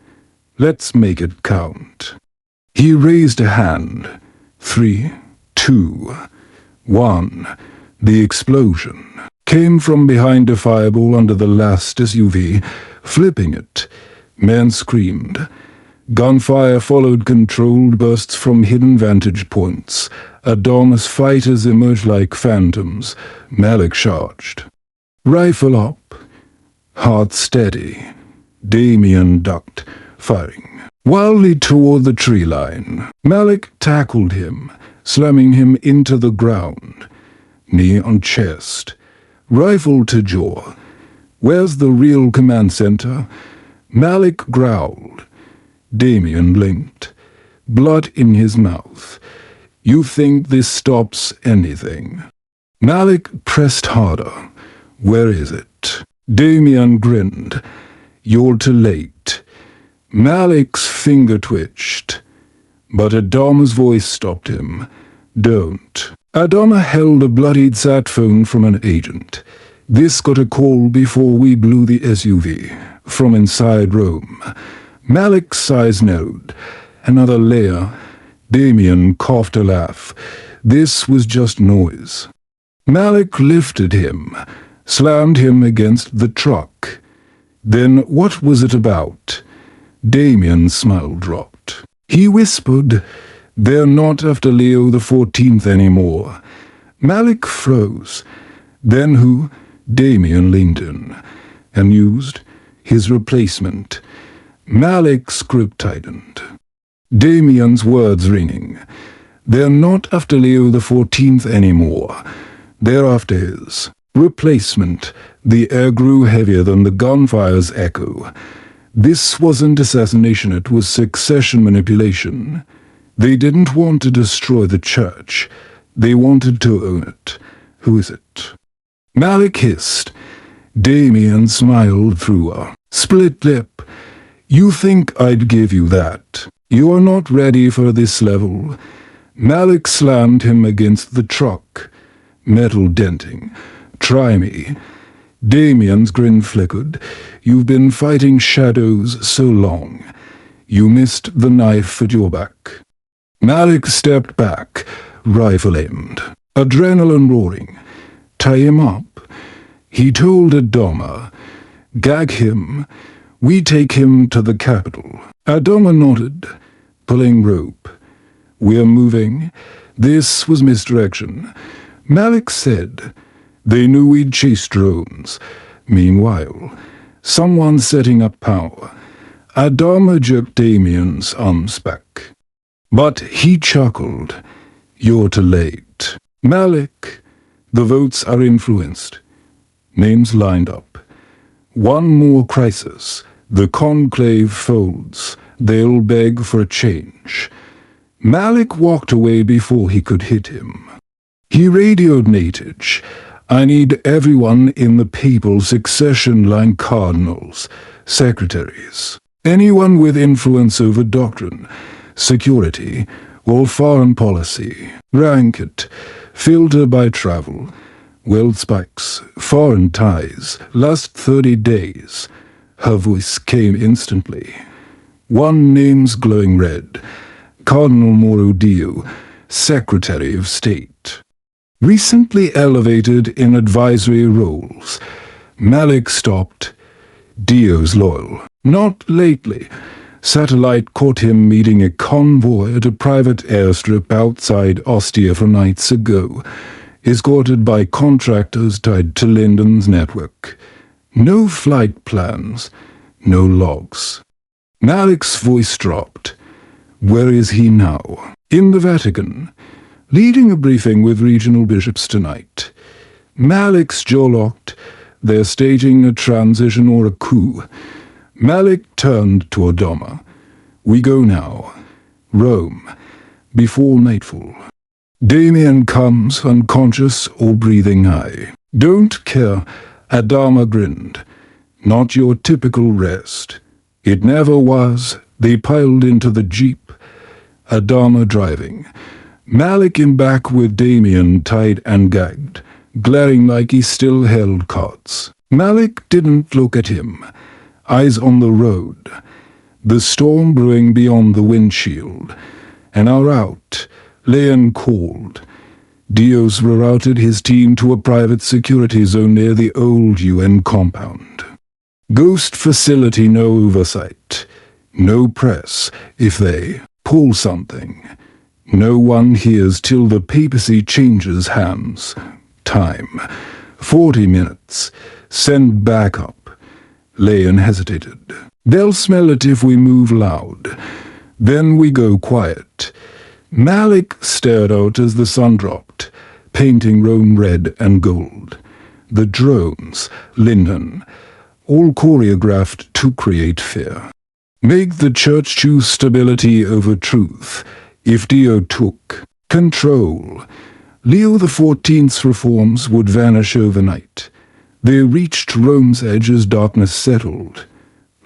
Let's make it count. He raised a hand. 3, 2, 1. The explosion came from behind a fireball under the last SUV, flipping it. Men screamed. Gunfire followed controlled bursts from hidden vantage points. Adama's fighters emerged like phantoms. Malik charged. Rifle up. Heart steady. Damien ducked, firing wildly toward the tree line. Malik tackled him, slamming him into the ground. Knee on chest. Rifle to jaw. Where's the real command center? Malik growled. Damien blinked. Blood in his mouth. You think this stops anything? Malik pressed harder. Where is it? Damien grinned. You're too late. Malik's finger twitched. But Adama's voice stopped him. Don't. Adama held a bloodied sat phone from an agent. This got a call before we blew the SUV. From inside Rome. Malik's size narrowed. Another layer. Damien coughed a laugh. This was just noise. Malik lifted him, slammed him against the truck. Then what was it about? Damien's smile dropped. He whispered, They're not after Leo the 14th anymore. Malik froze. Then who? Damien leaned in and used his replacement. Malik's grip tightened. Damien's words ringing. They're not after Leo the 14th anymore. They're after his replacement. The air grew heavier than the gunfire's echo. This wasn't assassination, it was succession manipulation. They didn't want to destroy the church. They wanted to own it. Who is it? Malik hissed. Damien smiled through a split lip. You think I'd give you that? You are not ready for this level. Malik slammed him against the truck, metal denting. Try me. Damien's grin flickered. You've been fighting shadows so long. You missed the knife at your back. Malik stepped back, rifle aimed, adrenaline roaring. Tie him up. He told Adama. Gag him. We take him to the capital. Adama nodded, pulling rope. We're moving. This was misdirection. Malik said. They knew we'd chase drones. Meanwhile, someone's setting up power. Adama jerked Damien's arms back. But he chuckled. You're too late. Malik, the votes are influenced. Names lined up. One more crisis. The conclave folds. They'll beg for a change. Malik walked away before he could hit him. He radioed Natage. I need everyone in the papal succession line, cardinals, secretaries, anyone with influence over doctrine, security, or foreign policy. Rank it. Filter by travel. World spikes, foreign ties, last 30 days. Her voice came instantly. One name's glowing red. Cardinal Moro Dio, Secretary of State. Recently elevated in advisory roles. Malik stopped. Dio's loyal. Not lately. Satellite caught him meeting a convoy at a private airstrip outside Ostia 4 nights ago, escorted by contractors tied to Lyndon's network. No flight plans, no logs. Malik's voice dropped. Where is he now? In the Vatican, leading a briefing with regional bishops tonight. Malik's jaw locked. They're staging a transition or a coup. Malik turned to Adama. We go now. Rome, before nightfall. Damien comes, unconscious or breathing high. Don't care. Adama grinned. Not your typical rest. It never was. They piled into the jeep. Adama driving. Malik in back with Damien tied and gagged, glaring like he still held cards. Malik didn't look at him. Eyes on the road. The storm brewing beyond the windshield. An hour out, Leon called. Dios rerouted his team to a private security zone near the old UN compound. Ghost facility, no oversight. No press if they pull something. No one hears till the papacy changes hands. Time. 40 minutes. Send backup. Leon hesitated. They'll smell it if we move loud. Then we go quiet. Malik stared out as the sun dropped, painting Rome red and gold. The drones, Lyndon, all choreographed to create fear. Make the church choose stability over truth. If Dio took control, Leo XIV's reforms would vanish overnight. They reached Rome's edge as darkness settled.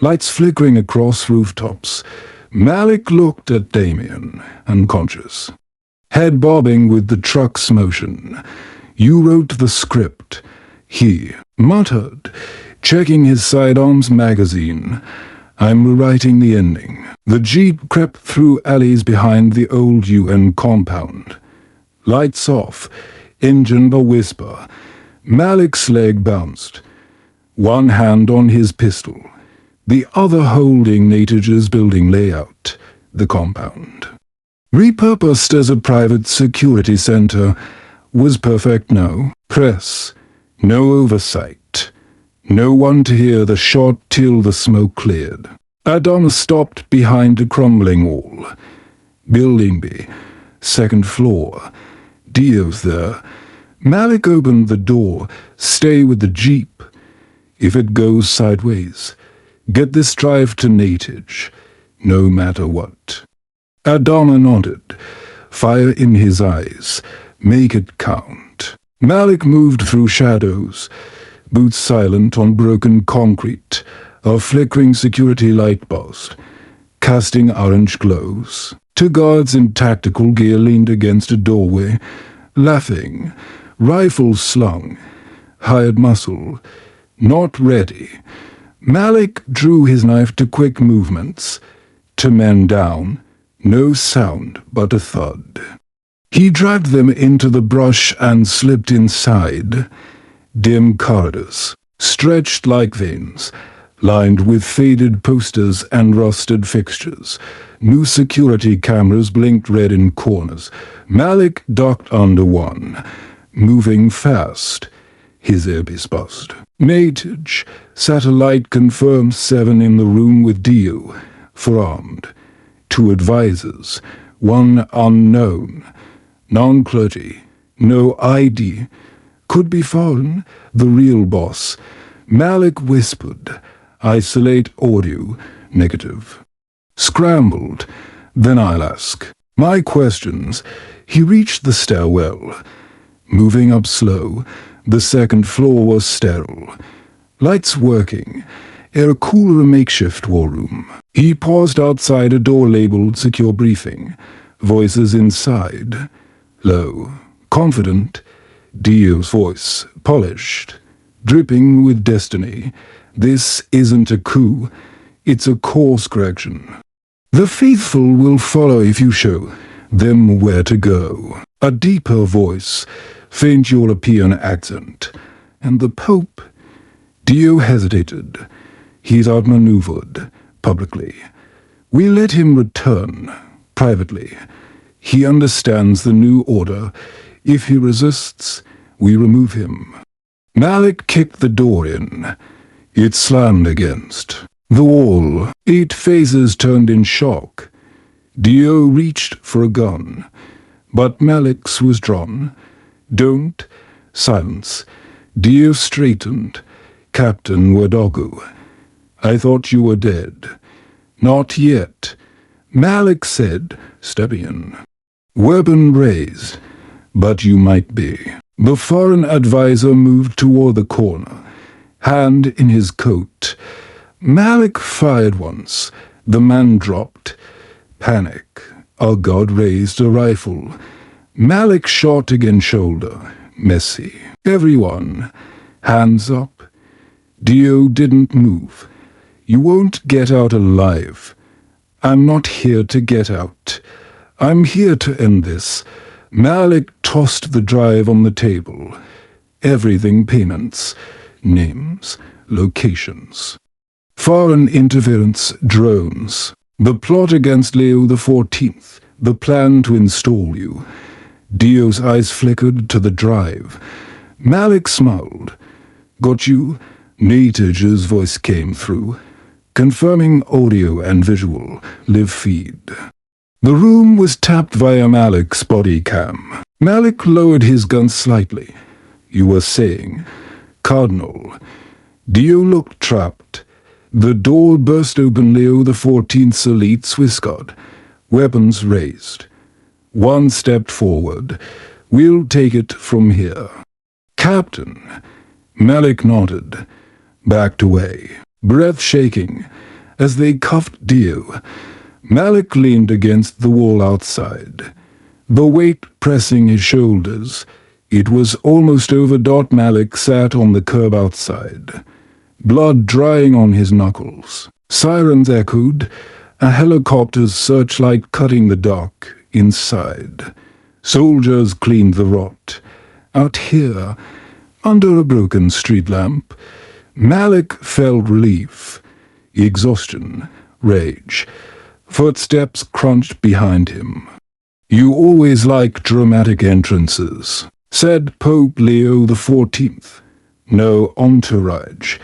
Lights flickering across rooftops. Malik looked at Damien, unconscious. Head bobbing with the truck's motion. You wrote the script. He muttered, checking his sidearms magazine. I'm rewriting the ending. The jeep crept through alleys behind the old UN compound. Lights off, engine a whisper. Malik's leg bounced. One hand on his pistol, the other holding Natage's building layout, the compound. Repurposed as a private security center, was perfect now. Press, no oversight. No one to hear the shot till the smoke cleared. Adama stopped behind a crumbling wall. Building B, second floor. Dio's there. Malik opened the door. Stay with the jeep. If it goes sideways, get this drive to Natage, no matter what. Adama nodded, fire in his eyes. Make it count. Malik moved through shadows, boots silent on broken concrete, a flickering security light burst, casting orange glows. Two guards in tactical gear leaned against a doorway, laughing, rifles slung, hired muscle, not ready. Malik drew his knife to quick movements, to men down, no sound but a thud. He dragged them into the brush and slipped inside. Dim corridors, stretched like veins, lined with faded posters and rusted fixtures. New security cameras blinked red in corners. Malik ducked under one, moving fast. His earpiece buzzed. Matage, satellite confirmed 7 in the room with Dio, forearmed. 2 advisors, 1 unknown, non-clergy, no ID. Could be foreign, the real boss. Malik whispered, isolate audio, negative. Scrambled, then I'll ask. My questions. He reached the stairwell. Moving up slow, the second floor was sterile. Lights working, air cooler makeshift war room. He paused outside a door labeled secure briefing. Voices inside. Low, confident. Dio's voice, polished, dripping with destiny. This isn't a coup, it's a course correction. The faithful will follow if you show them where to go. A deeper voice, faint European accent. And the Pope? Dio hesitated. He's outmaneuvered, publicly. We let him return, privately. He understands the new order. If he resists, we remove him. Malik kicked the door in. It slammed against the wall. 8 phases turned in shock. Dio reached for a gun, but Malik's was drawn. Don't. Silence. Dio straightened. Captain Wadogu. I thought you were dead. Not yet. Malik said, stepping in. Weapon raised. But you might be. The foreign advisor moved toward the corner, hand in his coat. Malik fired once. The man dropped. Panic. Our guard raised a rifle. Malik shot against shoulder. Messy. Everyone. Hands up. Dio didn't move. You won't get out alive. I'm not here to get out. I'm here to end this. Malik tossed the drive on the table. Everything payments, names, locations. Foreign interference drones. The plot against Leo XIV. The plan to install you. Dio's eyes flickered to the drive. Malik smiled. Got you? Natage's voice came through, confirming audio and visual, live feed. The room was tapped via Malik's body cam. Malik lowered his gun slightly. You were saying, Cardinal. Dio looked trapped. The door burst open. Leo XIV's elite Swiss guard, weapons raised. One stepped forward. We'll take it from here. Captain. Malik nodded, backed away, breath shaking, as they cuffed Dio. Malik leaned against the wall outside, the weight pressing his shoulders. It was almost over. Malik sat on the curb outside, blood drying on his knuckles. Sirens echoed, a helicopter's searchlight cutting the dark inside. Soldiers cleaned the rot. Out here, under a broken street lamp, Malik felt relief, exhaustion, rage. Footsteps crunched behind him. You always like dramatic entrances, said Pope Leo XIV. No entourage,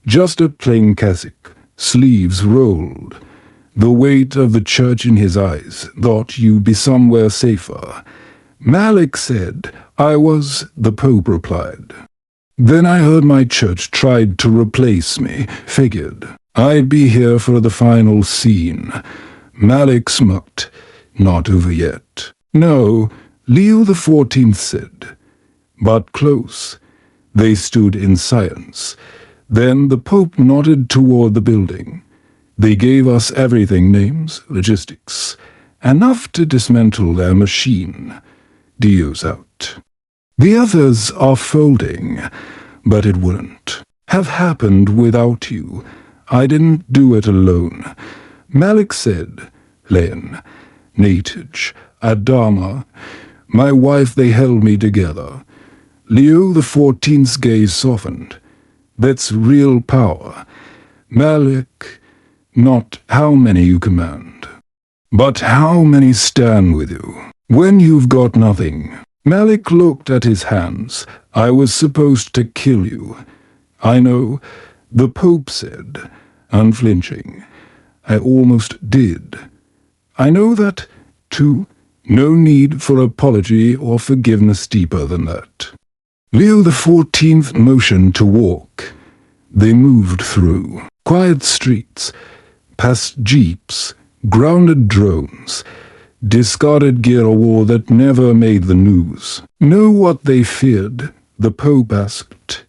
just a plain cassock, sleeves rolled. The weight of the church in his eyes. Thought you'd be somewhere safer. Malik said, I was, the Pope replied. Then I heard my church tried to replace me. Figured I'd be here for the final scene. Malik smirked. Not over yet. No, Leo XIV said. But close. They stood in silence. Then the Pope nodded toward the building. They gave us everything, names, logistics. Enough to dismantle their machine. Dio's out. The others are folding, but it wouldn't have happened without you. I didn't do it alone. Malik said, Len, Natage, Adama, my wife, they held me together. Leo XIV's gaze softened. That's real power. Malik, not how many you command, but how many stand with you. When you've got nothing. Malik looked at his hands. I was supposed to kill you. I know, the Pope said, unflinching. I almost did. I know that, too. No need for apology or forgiveness deeper than that. Leo XIV motioned to walk. They moved through quiet streets, past jeeps, grounded drones, discarded gear of war that never made the news. Know what they feared? The Pope asked,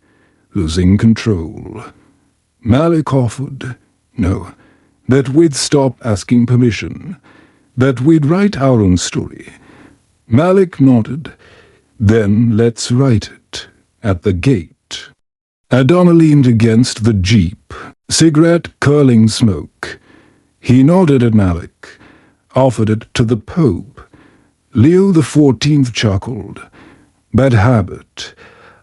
losing control. Malik offered, no, that we'd stop asking permission, that we'd write our own story. Malik nodded. Then let's write it. At the gate. Adama leaned against the jeep, cigarette curling smoke. He nodded at Malik, offered it to the Pope. Leo XIV chuckled. Bad habit.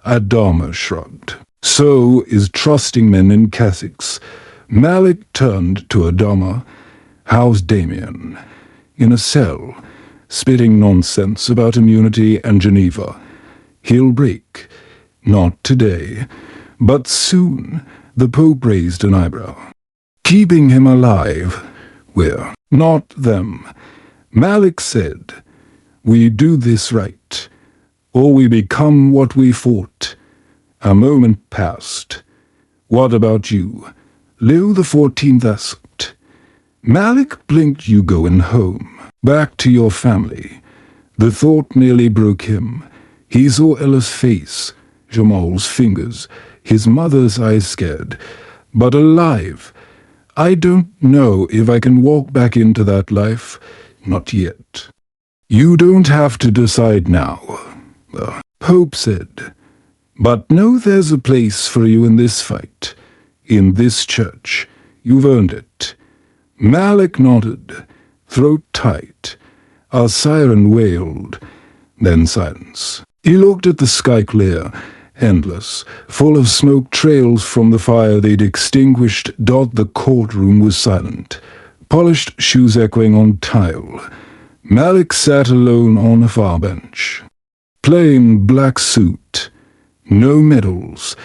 Adama shrugged. So is trusting men in cassocks. Malik turned to Adama. How's Damien? In a cell, spitting nonsense about immunity and Geneva. He'll break. Not today, but soon. The Pope raised an eyebrow. Keeping him alive. We're not them. Malik said, we do this right, or we become what we fought. A moment passed. What about you? Leo XIV asked. Malik blinked. You going home. Back to your family. The thought nearly broke him. He saw Ella's face, Jamal's fingers, his mother's eyes scared. But alive. I don't know if I can walk back into that life. Not yet. You don't have to decide now, the Pope said. But know there's a place for you in this fight. In this church. You've earned it. Malik nodded, throat tight. A siren wailed, then silence. He looked at the sky clear, endless, full of smoke trails from the fire they'd extinguished. The courtroom was silent, polished shoes echoing on tile. Malik sat alone on a far bench. Plain black suit, no medals.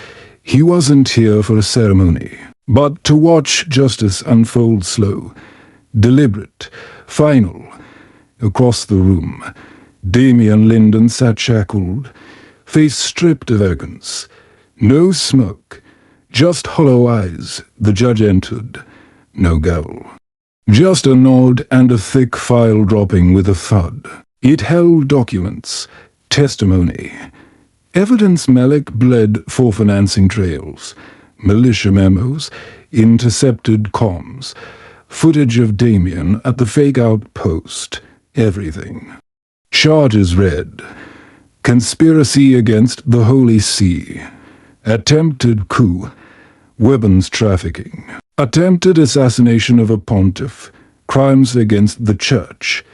He wasn't here for a ceremony, but to watch justice unfold slow, deliberate, final. Across the room, Damien Linden sat shackled, face stripped of arrogance. No smoke, just hollow eyes. The judge entered. No gavel. Just a nod and a thick file dropping with a thud. It held documents, testimony, evidence Malik bled for financing trails, militia memos, intercepted comms, footage of Damien at the fake outpost, everything. Charges read: conspiracy against the Holy See, attempted coup, weapons trafficking, attempted assassination of a pontiff, crimes against the church.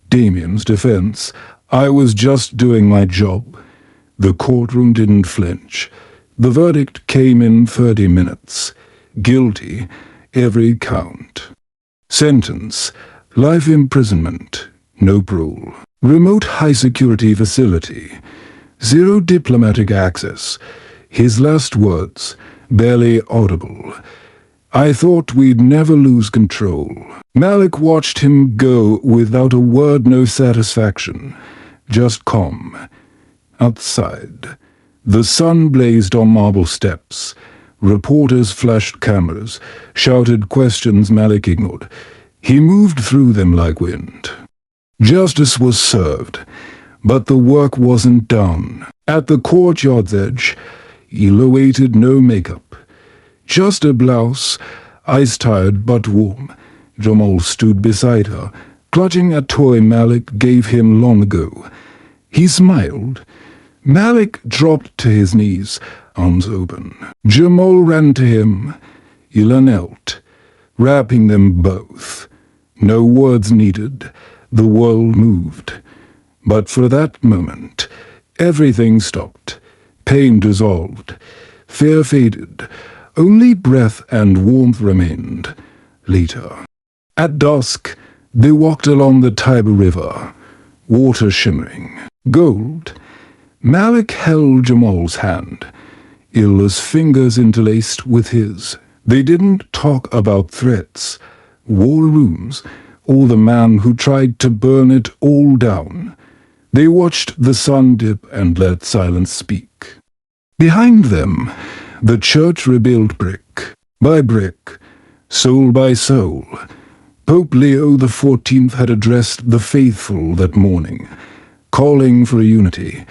Damien's defense: I was just doing my job. The courtroom didn't flinch. The verdict came in 30 minutes. Guilty, every count. Sentence: life imprisonment, no parole. Remote high-security facility. Zero diplomatic access. His last words, barely audible. I thought we'd never lose control. Malik watched him go without a word, no satisfaction. Just calm. Outside, the sun blazed on marble steps. Reporters flashed cameras, shouted questions Malik ignored. He moved through them like wind. Justice was served, but the work wasn't done. At the courtyard's edge, Il awaited no makeup. Just a blouse, ice-tired but warm. Jamal stood beside her, clutching a toy Malik gave him long ago. He smiled. Malik dropped to his knees, arms open. Jamal ran to him. Ila knelt, wrapping them both. No words needed. The world moved. But for that moment, everything stopped. Pain dissolved. Fear faded. Only breath and warmth remained. Later. At dusk, they walked along the Tiber River, water shimmering. Gold. Malik held Jamal's hand, Ila's fingers interlaced with his. They didn't talk about threats, war rooms, or the man who tried to burn it all down. They watched the sun dip and let silence speak. Behind them, the church rebuilt brick by brick, soul by soul. Pope Leo XIV had addressed the faithful that morning, calling for unity,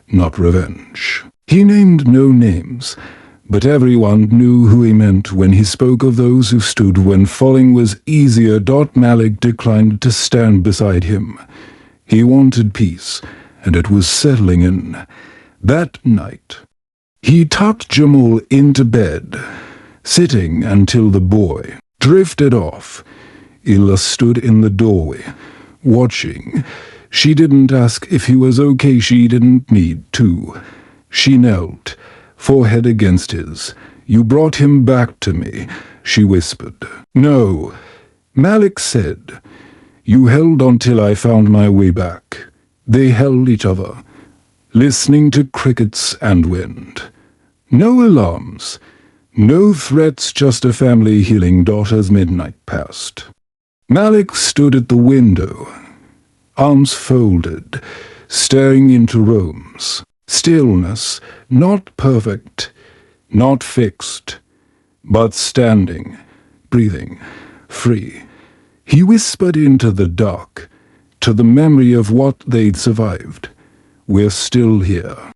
not revenge. He named no names, but everyone knew who he meant when he spoke of those who stood when falling was easier. Malik declined to stand beside him. He wanted peace, and it was settling in. That night, he tucked Jamal into bed, sitting until the boy drifted off. Ila stood in the doorway, watching. She didn't ask if he was okay, she didn't need to. She knelt, forehead against his. "You brought him back to me," she whispered. "No," Malik said. "You held until I found my way back." They held each other, listening to crickets and wind. No alarms, no threats, just a family healing. Daughter's midnight passed. Malik stood at the window, arms folded, staring into Rome's stillness, not perfect, not fixed, but standing, breathing, free. He whispered into the dark, to the memory of what they'd survived. "We're still here."